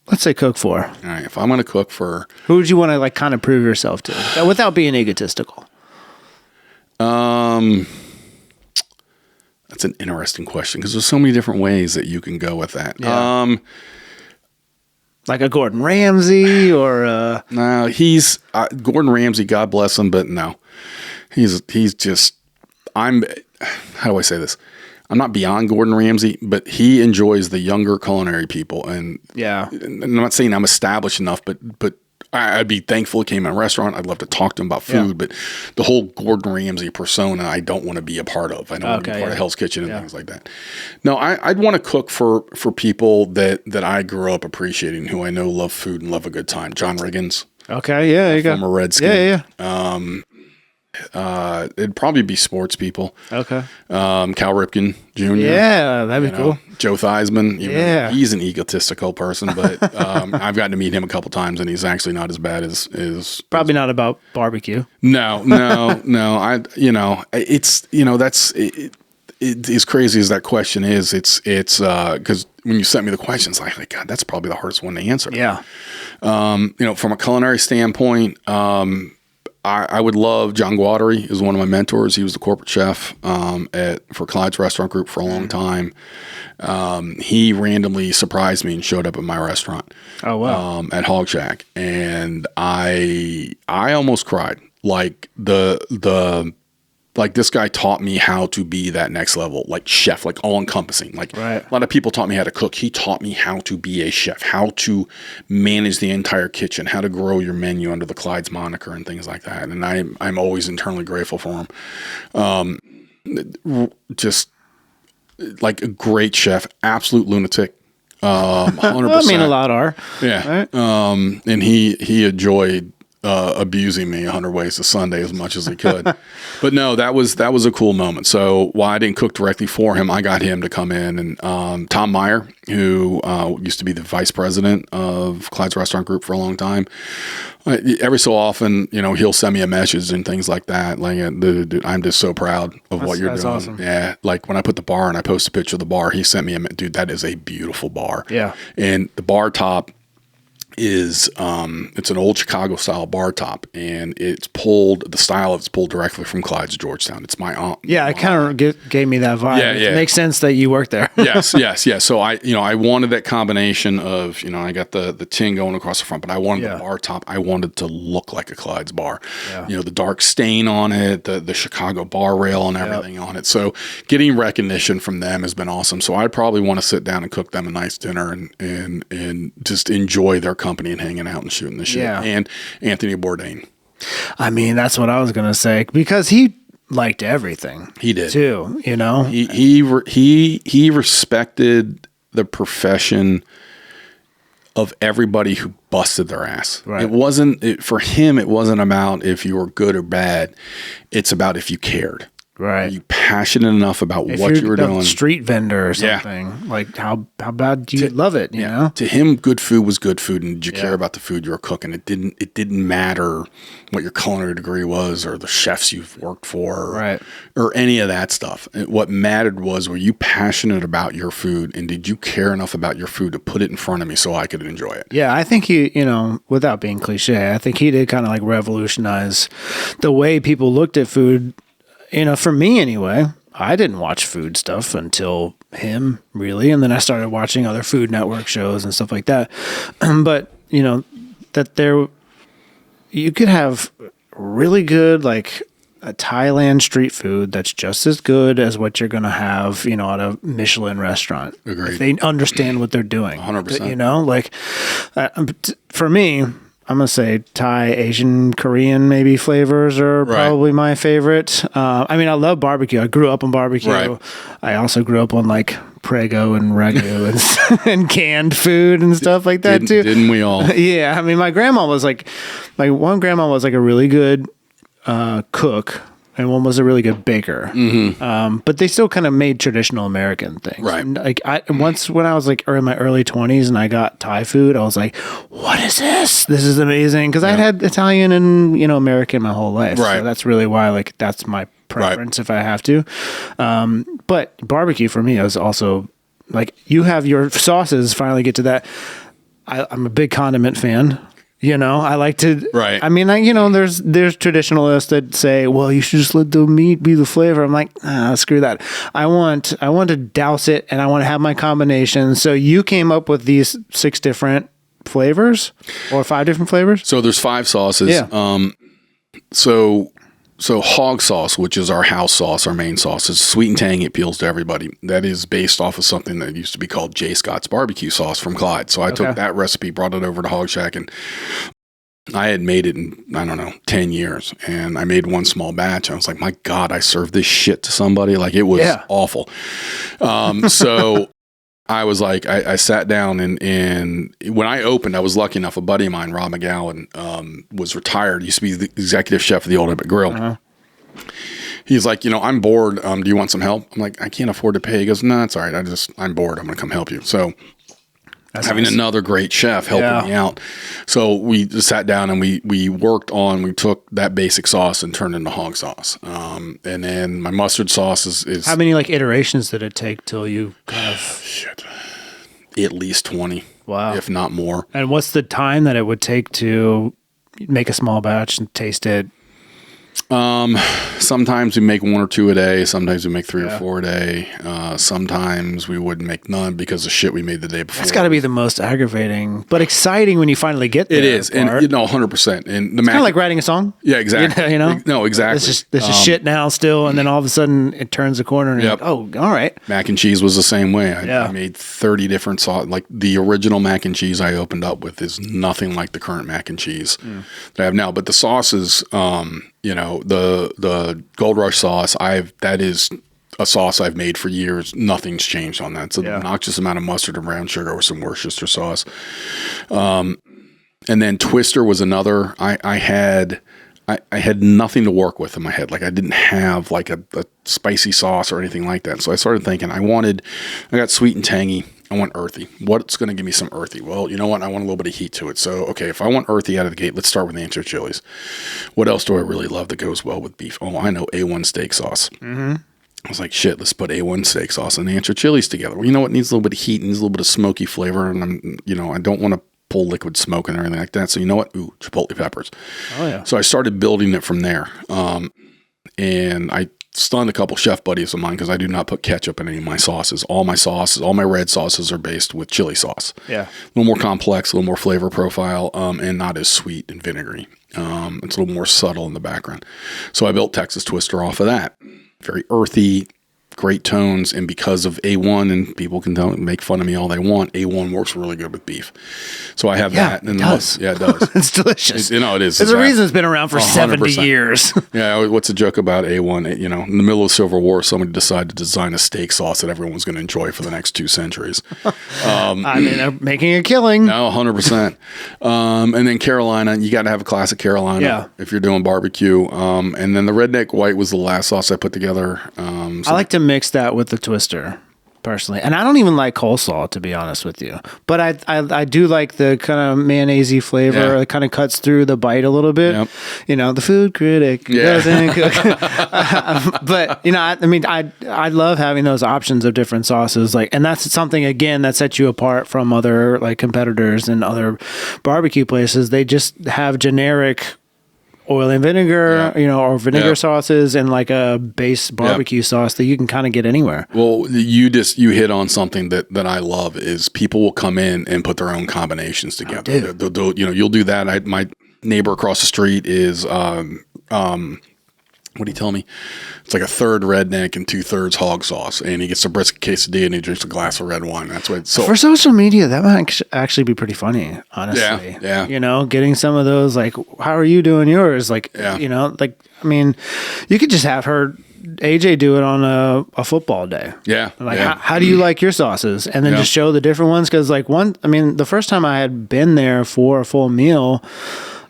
cook for.
All right, if I'm going to cook for,
who would you want to like kind of prove yourself to without being egotistical?
That's an interesting question because there's so many different ways that you can go with that.
Yeah. Like a Gordon Ramsay or
no, he's Gordon Ramsay, God bless him, but no, he's just, how do I say this? I'm not beyond Gordon Ramsay, but he enjoys the younger culinary people. And and I'm not saying I'm established enough, but I'd be thankful he came in a restaurant. I'd love to talk to him about food, but the whole Gordon Ramsay persona, I don't want to be a part of. I don't want to be part of Hell's Kitchen and things like that. No, I'd want to cook for people that I grew up appreciating, who I know love food and love a good time. John Riggins.
Okay, yeah, you got
former Redskin.
Yeah.
It'd probably be sports people.
Okay.
Cal Ripken Jr.
Yeah, that'd be cool.
Joe Theismann.
Yeah.
He's an egotistical person, but I've gotten to meet him a couple times, and he's actually not as bad as
probably not about barbecue.
No. It's that's as crazy as that question is. It's because when you sent me the questions, like God, that's probably the hardest one to answer.
Yeah.
From a culinary standpoint, I would love John Guattari is one of my mentors. He was the corporate chef for Clyde's Restaurant Group for a long time. He randomly surprised me and showed up at my restaurant.
Oh wow!
At Hog Shack, and I almost cried. Like like this guy taught me how to be that next level, like chef, like all encompassing. Like a lot of people taught me how to cook. He taught me how to be a chef, how to manage the entire kitchen, how to grow your menu under the Clyde's moniker and things like that. And I'm always internally grateful for him. Just like a great chef, absolute lunatic. 100%.
I mean, a lot are.
Yeah. Right? And he enjoyed abusing me 100 ways to Sunday as much as he could. But no, that was a cool moment. So while I didn't cook directly for him, I got him to come in, and Tom Meyer, who used to be the vice president of Clyde's Restaurant Group for a long time, every so often, he'll send me a message and things like that. Like, dude, I'm just so proud of what you're doing.
Awesome.
Yeah. Like when I put the bar and I post a picture of the bar, he sent me dude, that is a beautiful bar.
Yeah.
And the bar top is it's an old Chicago style bar top, and the style of it's pulled directly from Clyde's Georgetown. It's my aunt.
Yeah, it kind of gave me that vibe.
Yeah.
It makes sense that you work there.
yes. So I wanted that combination of, I got the tin going across the front, but I wanted the bar top. I wanted to look like a Clyde's bar. Yeah. The dark stain on it, the Chicago bar rail and everything on it. So getting recognition from them has been awesome. So I'd probably want to sit down and cook them a nice dinner and just enjoy their company and hanging out and shooting the shit.
Yeah.
And Anthony Bourdain.
I mean, that's what I was going to say, because he liked everything.
He did
too,
He respected the profession of everybody who busted their ass.
Right.
It wasn't, for him, it wasn't about if you were good or bad. It's about if you cared.
Right.
Are you passionate enough about
if
what
you're
you were
a
doing?
Street vendor or something, like how bad do you love it? You know,
to him, good food was good food, and did you care about the food you were cooking? It didn't matter what your culinary degree was or the chefs you've worked for, or any of that stuff. What mattered was, were you passionate about your food, and did you care enough about your food to put it in front of me so I could enjoy it?
Yeah, I think he, without being cliche, I think he did kind of like revolutionize the way people looked at food. For me anyway, I didn't watch food stuff until him, really. And then I started watching other Food Network shows and stuff like that. But, you could have really good, like a Thailand street food that's just as good as what you're going to have, at a Michelin restaurant.
Agreed.
If they understand what they're doing.
100%.
For me, I'm going to say Thai, Asian, Korean maybe flavors are probably my favorite. I love barbecue. I grew up on barbecue.
Right.
I also grew up on like Prego and Ragu and canned food and stuff like that too.
Didn't we all?
Yeah. My grandma was like, one grandma was like a really good cook. And one was a really good baker, but they still kind of made traditional American things.
Right.
And when I was like in my early 20s and I got Thai food, I was like, "What is this? This is amazing!" Because I had Italian and American my whole life.
Right.
So that's really why that's my preference if I have to. But barbecue for me is also you have your sauces. Finally, get to that. I'm a big condiment fan. I like to.
Right.
There's traditionalists that say, well, you should just let the meat be the flavor. I'm like, screw that. I want to douse it, and I want to have my combination. So you came up with these 6 different flavors, or 5 different flavors.
So there's 5 sauces.
Yeah.
So hog sauce, which is our house sauce, our main sauce, is sweet and tangy. It appeals to everybody. That is based off of something that used to be called J. Scott's barbecue sauce from Clyde. So I took that recipe, brought it over to Hog Shack, and I had made it in, 10 years. And I made one small batch. I was like, my God, I served this shit to somebody. Like, it was awful. So I was like, I sat down and when I opened, I was lucky enough, a buddy of mine, Rob McGowan, was retired. He used to be the executive chef of the Old Ebbitt Grill. Uh-huh. He's like, I'm bored. Do you want some help? I'm like, I can't afford to pay. He goes, no, it's all right. I'm bored. I'm going to come help you. So that's having another great chef helping me out. So we just sat down and we worked on, we took that basic sauce and turned it into hog sauce. And then my mustard sauce is
how many iterations did it take till you kind of
shit? At least 20.
Wow.
If not more.
And what's the time that it would take to make a small batch and taste it?
Sometimes we make 1 or 2 a day. Sometimes we make 3 or 4 a day. Sometimes we wouldn't make none because of shit we made the day before.
That's got to be the most aggravating, but exciting when you finally get there.
It is, and 100%. And the
kind of like writing a song.
Yeah, exactly. No, exactly.
This is shit now still, and then all of a sudden it turns the corner, and you're like, oh, all right.
Mac and cheese was the same way. I made 30 different sauce. Like the original mac and cheese I opened up with is nothing like the current mac and cheese that I have now. But the sauces, the Gold Rush sauce, that is a sauce I've made for years. Nothing's changed on that. It's an obnoxious amount of mustard and brown sugar with some Worcestershire sauce. And then Twister was another. I had nothing to work with in my head. Like I didn't have like a spicy sauce or anything like that. So I started thinking I got sweet and tangy. I want earthy. What's going to give me some earthy? Well, you know what? I want a little bit of heat to it. So, okay, if I want earthy out of the gate, let's start with the ancho chilies. What else do I really love that goes well with beef? Oh, I know, A1 steak sauce. Mm-hmm. I was like, shit, let's put A1 steak sauce and the ancho chilies together. Well, you know what? It needs a little bit of heat, needs a little bit of smoky flavor, and I don't want to pull liquid smoke and everything like that. So you know what? Ooh, chipotle peppers. Oh, yeah. So I started building it from there. And I stunned a couple chef buddies of mine because I do not put ketchup in any of my sauces. All my red sauces are based with chili sauce. Yeah. A little more complex, a little more flavor profile, and not as sweet and vinegary. It's a little more subtle in the background. So I built Texas Twister off of that. Very earthy, great tones, and because of A1, and people can make fun of me all they want, A1 works really good with beef. So I have that. And
it does.
Yeah, it does.
It's delicious.
It is.
There's a reason it's been around for 70
100%.
years.
Yeah, what's a joke about A1? You know, in the middle of the Civil War, somebody decided to design a steak sauce that everyone's going to enjoy for the next 2 centuries.
I mean, they're making a killing.
No, 100%. And then Carolina, you got to have a classic Carolina if you're doing barbecue. And then the redneck white was the last sauce I put together.
I like to mix that with the Twister, personally. And I don't even like coleslaw, to be honest with you. But I do like the kind of mayonnaise-y flavor. It kind of cuts through the bite a little bit. Yep. You know, the food critic doesn't cook. But, you know, I love having those options of different sauces. Like, and that's something, again, that sets you apart from other, like, competitors and other barbecue places. They just have generic oil and vinegar, you know, or vinegar sauces, and like a base barbecue sauce that you can kind of get anywhere.
Well, you hit on something that I love is people will come in and put their own combinations together. They'll, you know, you'll do that. My neighbor across the street is, what do you tell me? It's like a third redneck and 2/3 hog sauce, and he gets a brisket quesadilla and he drinks a glass of red wine. That's what it's so.
For social media, that might actually be pretty funny, honestly.
Yeah.
You know, getting some of those, like, how are you doing yours? Like, you know, like, I mean, you could just have AJ do it on a football day.
Yeah.
Like, how do you like your sauces? And then just show the different ones. Cause like the first time I had been there for a full meal,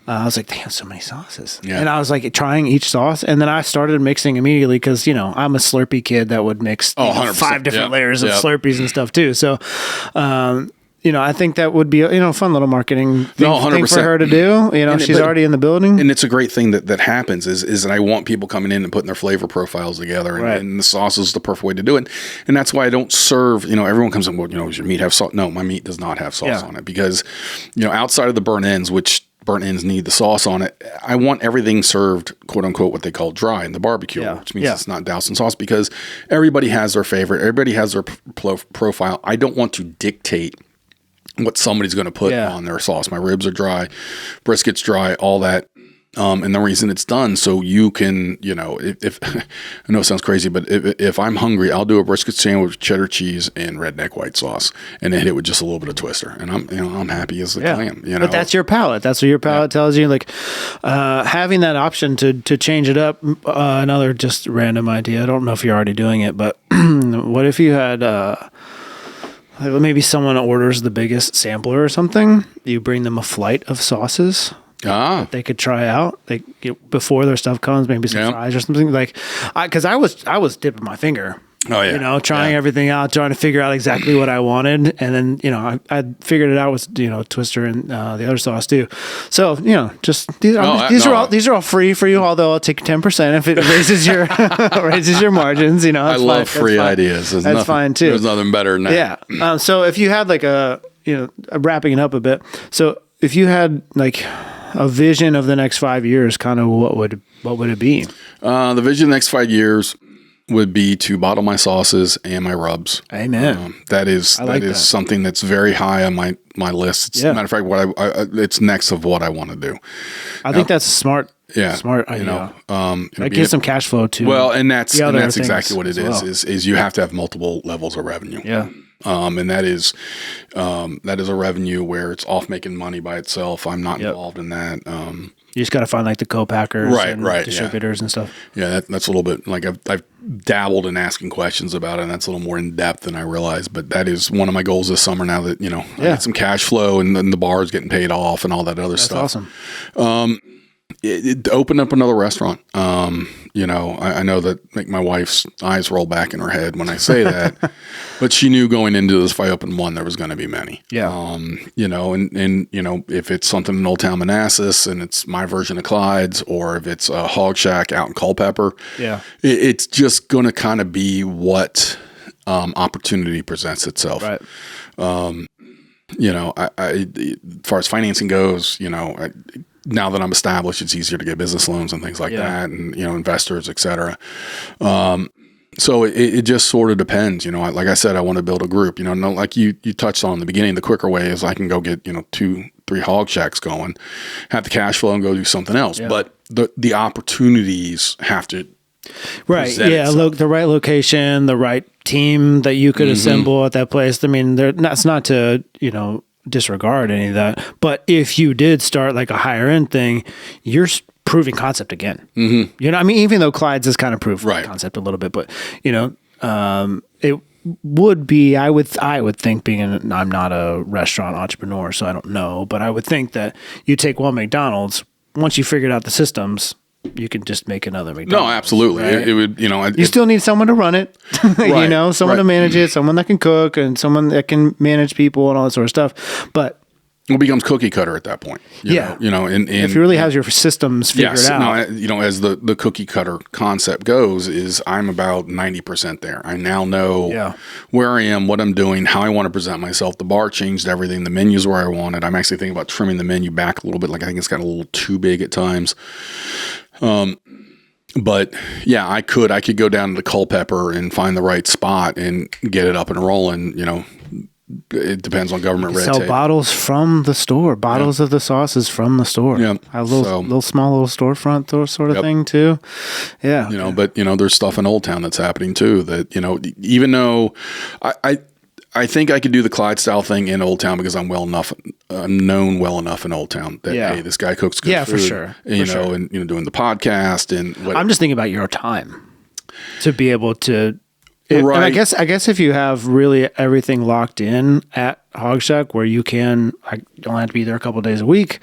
I was like, they have so many sauces. Yeah. And I was like trying each sauce. And then I started mixing immediately because, you know, I'm a Slurpee kid that would mix 5 different layers of Slurpees and stuff too. So, you know, I think that would be a fun little marketing thing for her to do. You know, she's already in the building.
And it's a great thing that happens is that I want people coming in and putting their flavor profiles together. And the sauce is the perfect way to do it. And that's why I don't serve, you know, everyone comes in, well, you know, does your meat have salt? No, my meat does not have sauce on it because, you know, outside of the burnt ends, which burnt ends need the sauce on it, I want everything served, quote unquote, what they call dry in the barbecue, which means it's not doused in sauce because everybody has their favorite. Everybody has their profile. I don't want to dictate what somebody's going to put on their sauce. My ribs are dry, brisket's dry, all that. And the reason it's done so you can, you know, if I know it sounds crazy, but if I'm hungry, I'll do a brisket sandwich with cheddar cheese and redneck white sauce, and then hit it with just a little bit of Twister, and I'm happy as a clam. You know,
but that's your palate. That's what your palate tells you. Like having that option to change it up. Another just random idea. I don't know if you're already doing it, but what if you had maybe someone orders the biggest sampler or something? You bring them a flight of sauces. That they could try out. They before their stuff comes, maybe some fries or something. Like, because I was dipping my finger. Oh yeah, you know, trying everything out, trying to figure out exactly what I wanted, and then you know I figured it out with Twister and the other sauce too. So you know, just these are all free for you. Although I'll take 10% if it raises your raises your margins. You know,
I love free ideas.
That's fine too.
There's nothing better than that.
Yeah. So if you had like wrapping it up a bit. So if you had like a vision of the next 5 years, kind of what would it be?
The vision of the next 5 years would be to bottle my sauces and my rubs.
Amen.
That is something that's very high on my list. It's, matter of fact, it's next of what I want to do.
I think that's a smart idea. You know, that gives some cash flow too.
Well, and that's exactly what it is. Is you have to have multiple levels of revenue. Yeah. And that is a revenue where it's off making money by itself. I'm not involved in that.
You just got to find like the co-packers and distributors and stuff.
Yeah, that's a little bit like I've dabbled in asking questions about it, and that's a little more in depth than I realized. But that is one of my goals this summer now that, I get some cash flow and then the bar is getting paid off and all that other stuff.
That's awesome.
It opened up another restaurant. I know that make my wife's eyes roll back in her head when I say that, but she knew going into this, if I opened one, there was going to be many. Yeah. If it's something in Old Town Manassas and it's my version of Clyde's, or if it's a Hog Shack out in Culpeper, it's just going to kind of be what opportunity presents itself. Right. As far as financing goes, now that I'm established, it's easier to get business loans and things like that, and investors, et cetera. So it just sort of depends. Like I said, I want to build a group. Like you touched on in the beginning, the quicker way is I can go get 2-3 Hog Shacks going, have the cash flow, and go do something else. Yeah. But the opportunities have to
Right. Yeah. Look, the right location, the right team that you could assemble at that place. I mean, that's not to, disregard any of that. But if you did start like a higher end thing, you're proving concept again. I mean, even though Clyde's is kind of proof concept a little bit, but it would be, I would think, I'm not a restaurant entrepreneur, so I don't know, but I would think that you take one McDonald's, once you figured out the systems, you can just make another McDonald's.
No, absolutely.
Right?
It would,
you still need someone to run it, someone to manage it, someone that can cook, and someone that can manage people and all that sort of stuff. But
it becomes cookie cutter at that point. You know, and
if you really have your systems figured out.
No, as the cookie cutter concept goes, is I'm about 90% there. I now know where I am, what I'm doing, how I want to present myself. The bar changed everything. The menu's where I wanted. I'm actually thinking about trimming the menu back a little bit. Like I think it's got a little too big at times. But yeah, I could go down to the Culpeper and find the right spot and get it up and rolling. It depends on government red tape.
Sell bottles from the store, bottles of the sauces from the store. Yeah, a little small storefront sort of thing too. Yeah,
but there's stuff in Old Town that's happening too. That even though I think I could do the Clyde style thing in Old Town because I'm known well enough in Old Town that hey, this guy cooks good food.
For sure.
And doing the podcast and
I'm just thinking about your time to be able to. And I guess if you have really everything locked in at Hog Shack where you only have to be there a couple of days a week,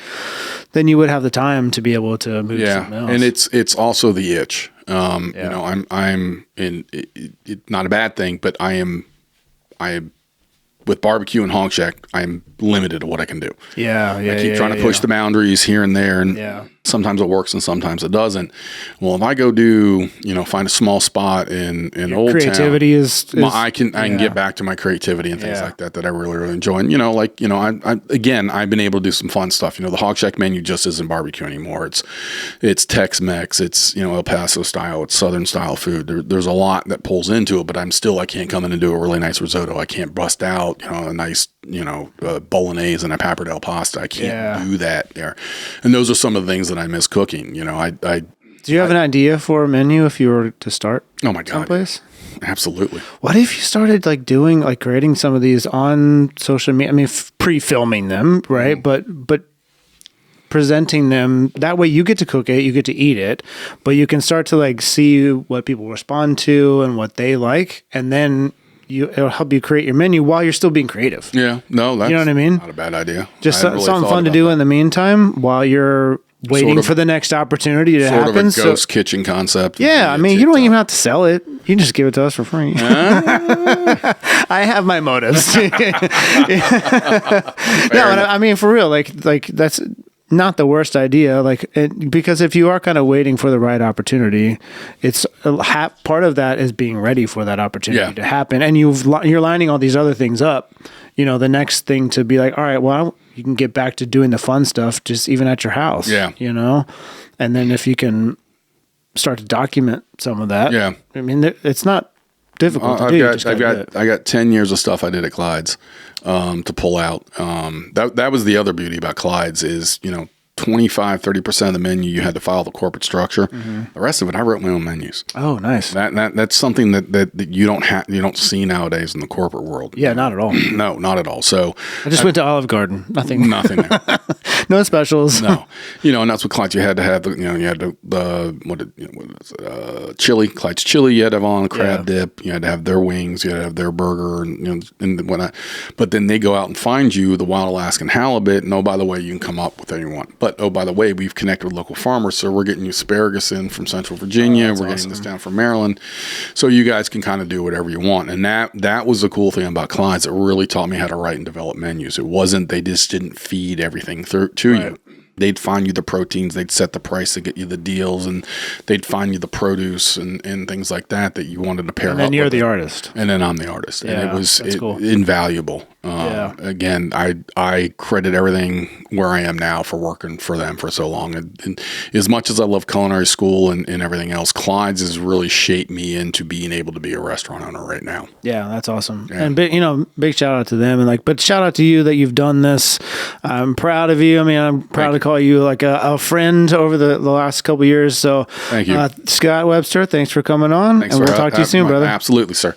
then you would have the time to be able to move to something else.
And it's also the itch. I'm in it, not a bad thing, but I am with barbecue and Hog Shack, I'm limited to what I can do. I keep trying to push the boundaries here and there, and sometimes it works and sometimes it doesn't. Well, if I go find a small spot in Old
creativity
Town, I can get back to my creativity and things like that I really, really enjoy. And I've been able to do some fun stuff. The Hog Shack menu just isn't barbecue anymore. It's Tex-Mex, it's El Paso style, it's Southern style food. There's a lot that pulls into it, but I can't come in and do a really nice risotto. I can't bust out a nice bolognese and a pappardelle pasta. I can't do that there. And those are some of the things that I miss cooking. Do
you have an idea for a menu if you were to start?
Oh my God.
Someplace?
Absolutely.
What if you started creating some of these on social media? I mean, pre-filming them, right? But presenting them that way, you get to cook it, you get to eat it, but you can start to see what people respond to and what they like, and then it'll help you create your menu while you're still being creative.
Yeah, no, that's
what I mean?
Not a bad idea.
Just something fun to do in the meantime while you're waiting for the next opportunity to happen.
Sort of a ghost kitchen concept.
Yeah, I mean, you don't even have to sell it. You can just give it to us for free. I have my motives. No, I mean, for real, that's not the worst idea, because if you are kind of waiting for the right opportunity, it's part of that is being ready for that opportunity to happen, and you're lining all these other things up. The next thing to be all right, well, you can get back to doing the fun stuff just even at your house. And then if you can start to document some of that, I mean, it's not difficult to do.
I got 10 years of stuff I did at Clyde's to pull out. That was the other beauty about Clyde's is, 25-30% of the menu you had to follow the corporate structure. The rest of it, I wrote my own menus.
Oh, nice.
That's something that you don't see nowadays in the corporate world.
Yeah, not at all.
No, not at all. So
I just went to Olive Garden. Nothing there. No specials.
No, and that's what Clyde's. You had to have the chili, Clyde's chili. You had to have on crab dip. You had to have their wings. You had to have their burger, and whatnot. But then they go out and find you the wild Alaskan halibut. And by the way, you can come up with anyone. But by the way, we've connected with local farmers, so we're getting you asparagus in from Central Virginia. We're getting this down from Maryland, so you guys can kind of do whatever you want. And that was the cool thing about Clyde's. It really taught me how to write and develop menus. It wasn't they just didn't feed everything to you. They'd find you the proteins, they'd set the price to get you the deals, and they'd find you the produce and things like that you wanted to pair up with.
And then you're the artist.
And then I'm the artist. And it was cool. Invaluable. Again, I credit everything where I am now for working for them for so long. And as much as I love culinary school and everything else, Clyde's has really shaped me into being able to be a restaurant owner right now.
Yeah, that's awesome. Yeah. And big shout out to them, and but shout out to you that you've done this. I'm proud of you. I mean, I'm proud to call you like a friend over the last couple of years. So
thank you,
Scott Webster. Thanks for coming on, and we'll talk to you soon, brother.
Absolutely, sir.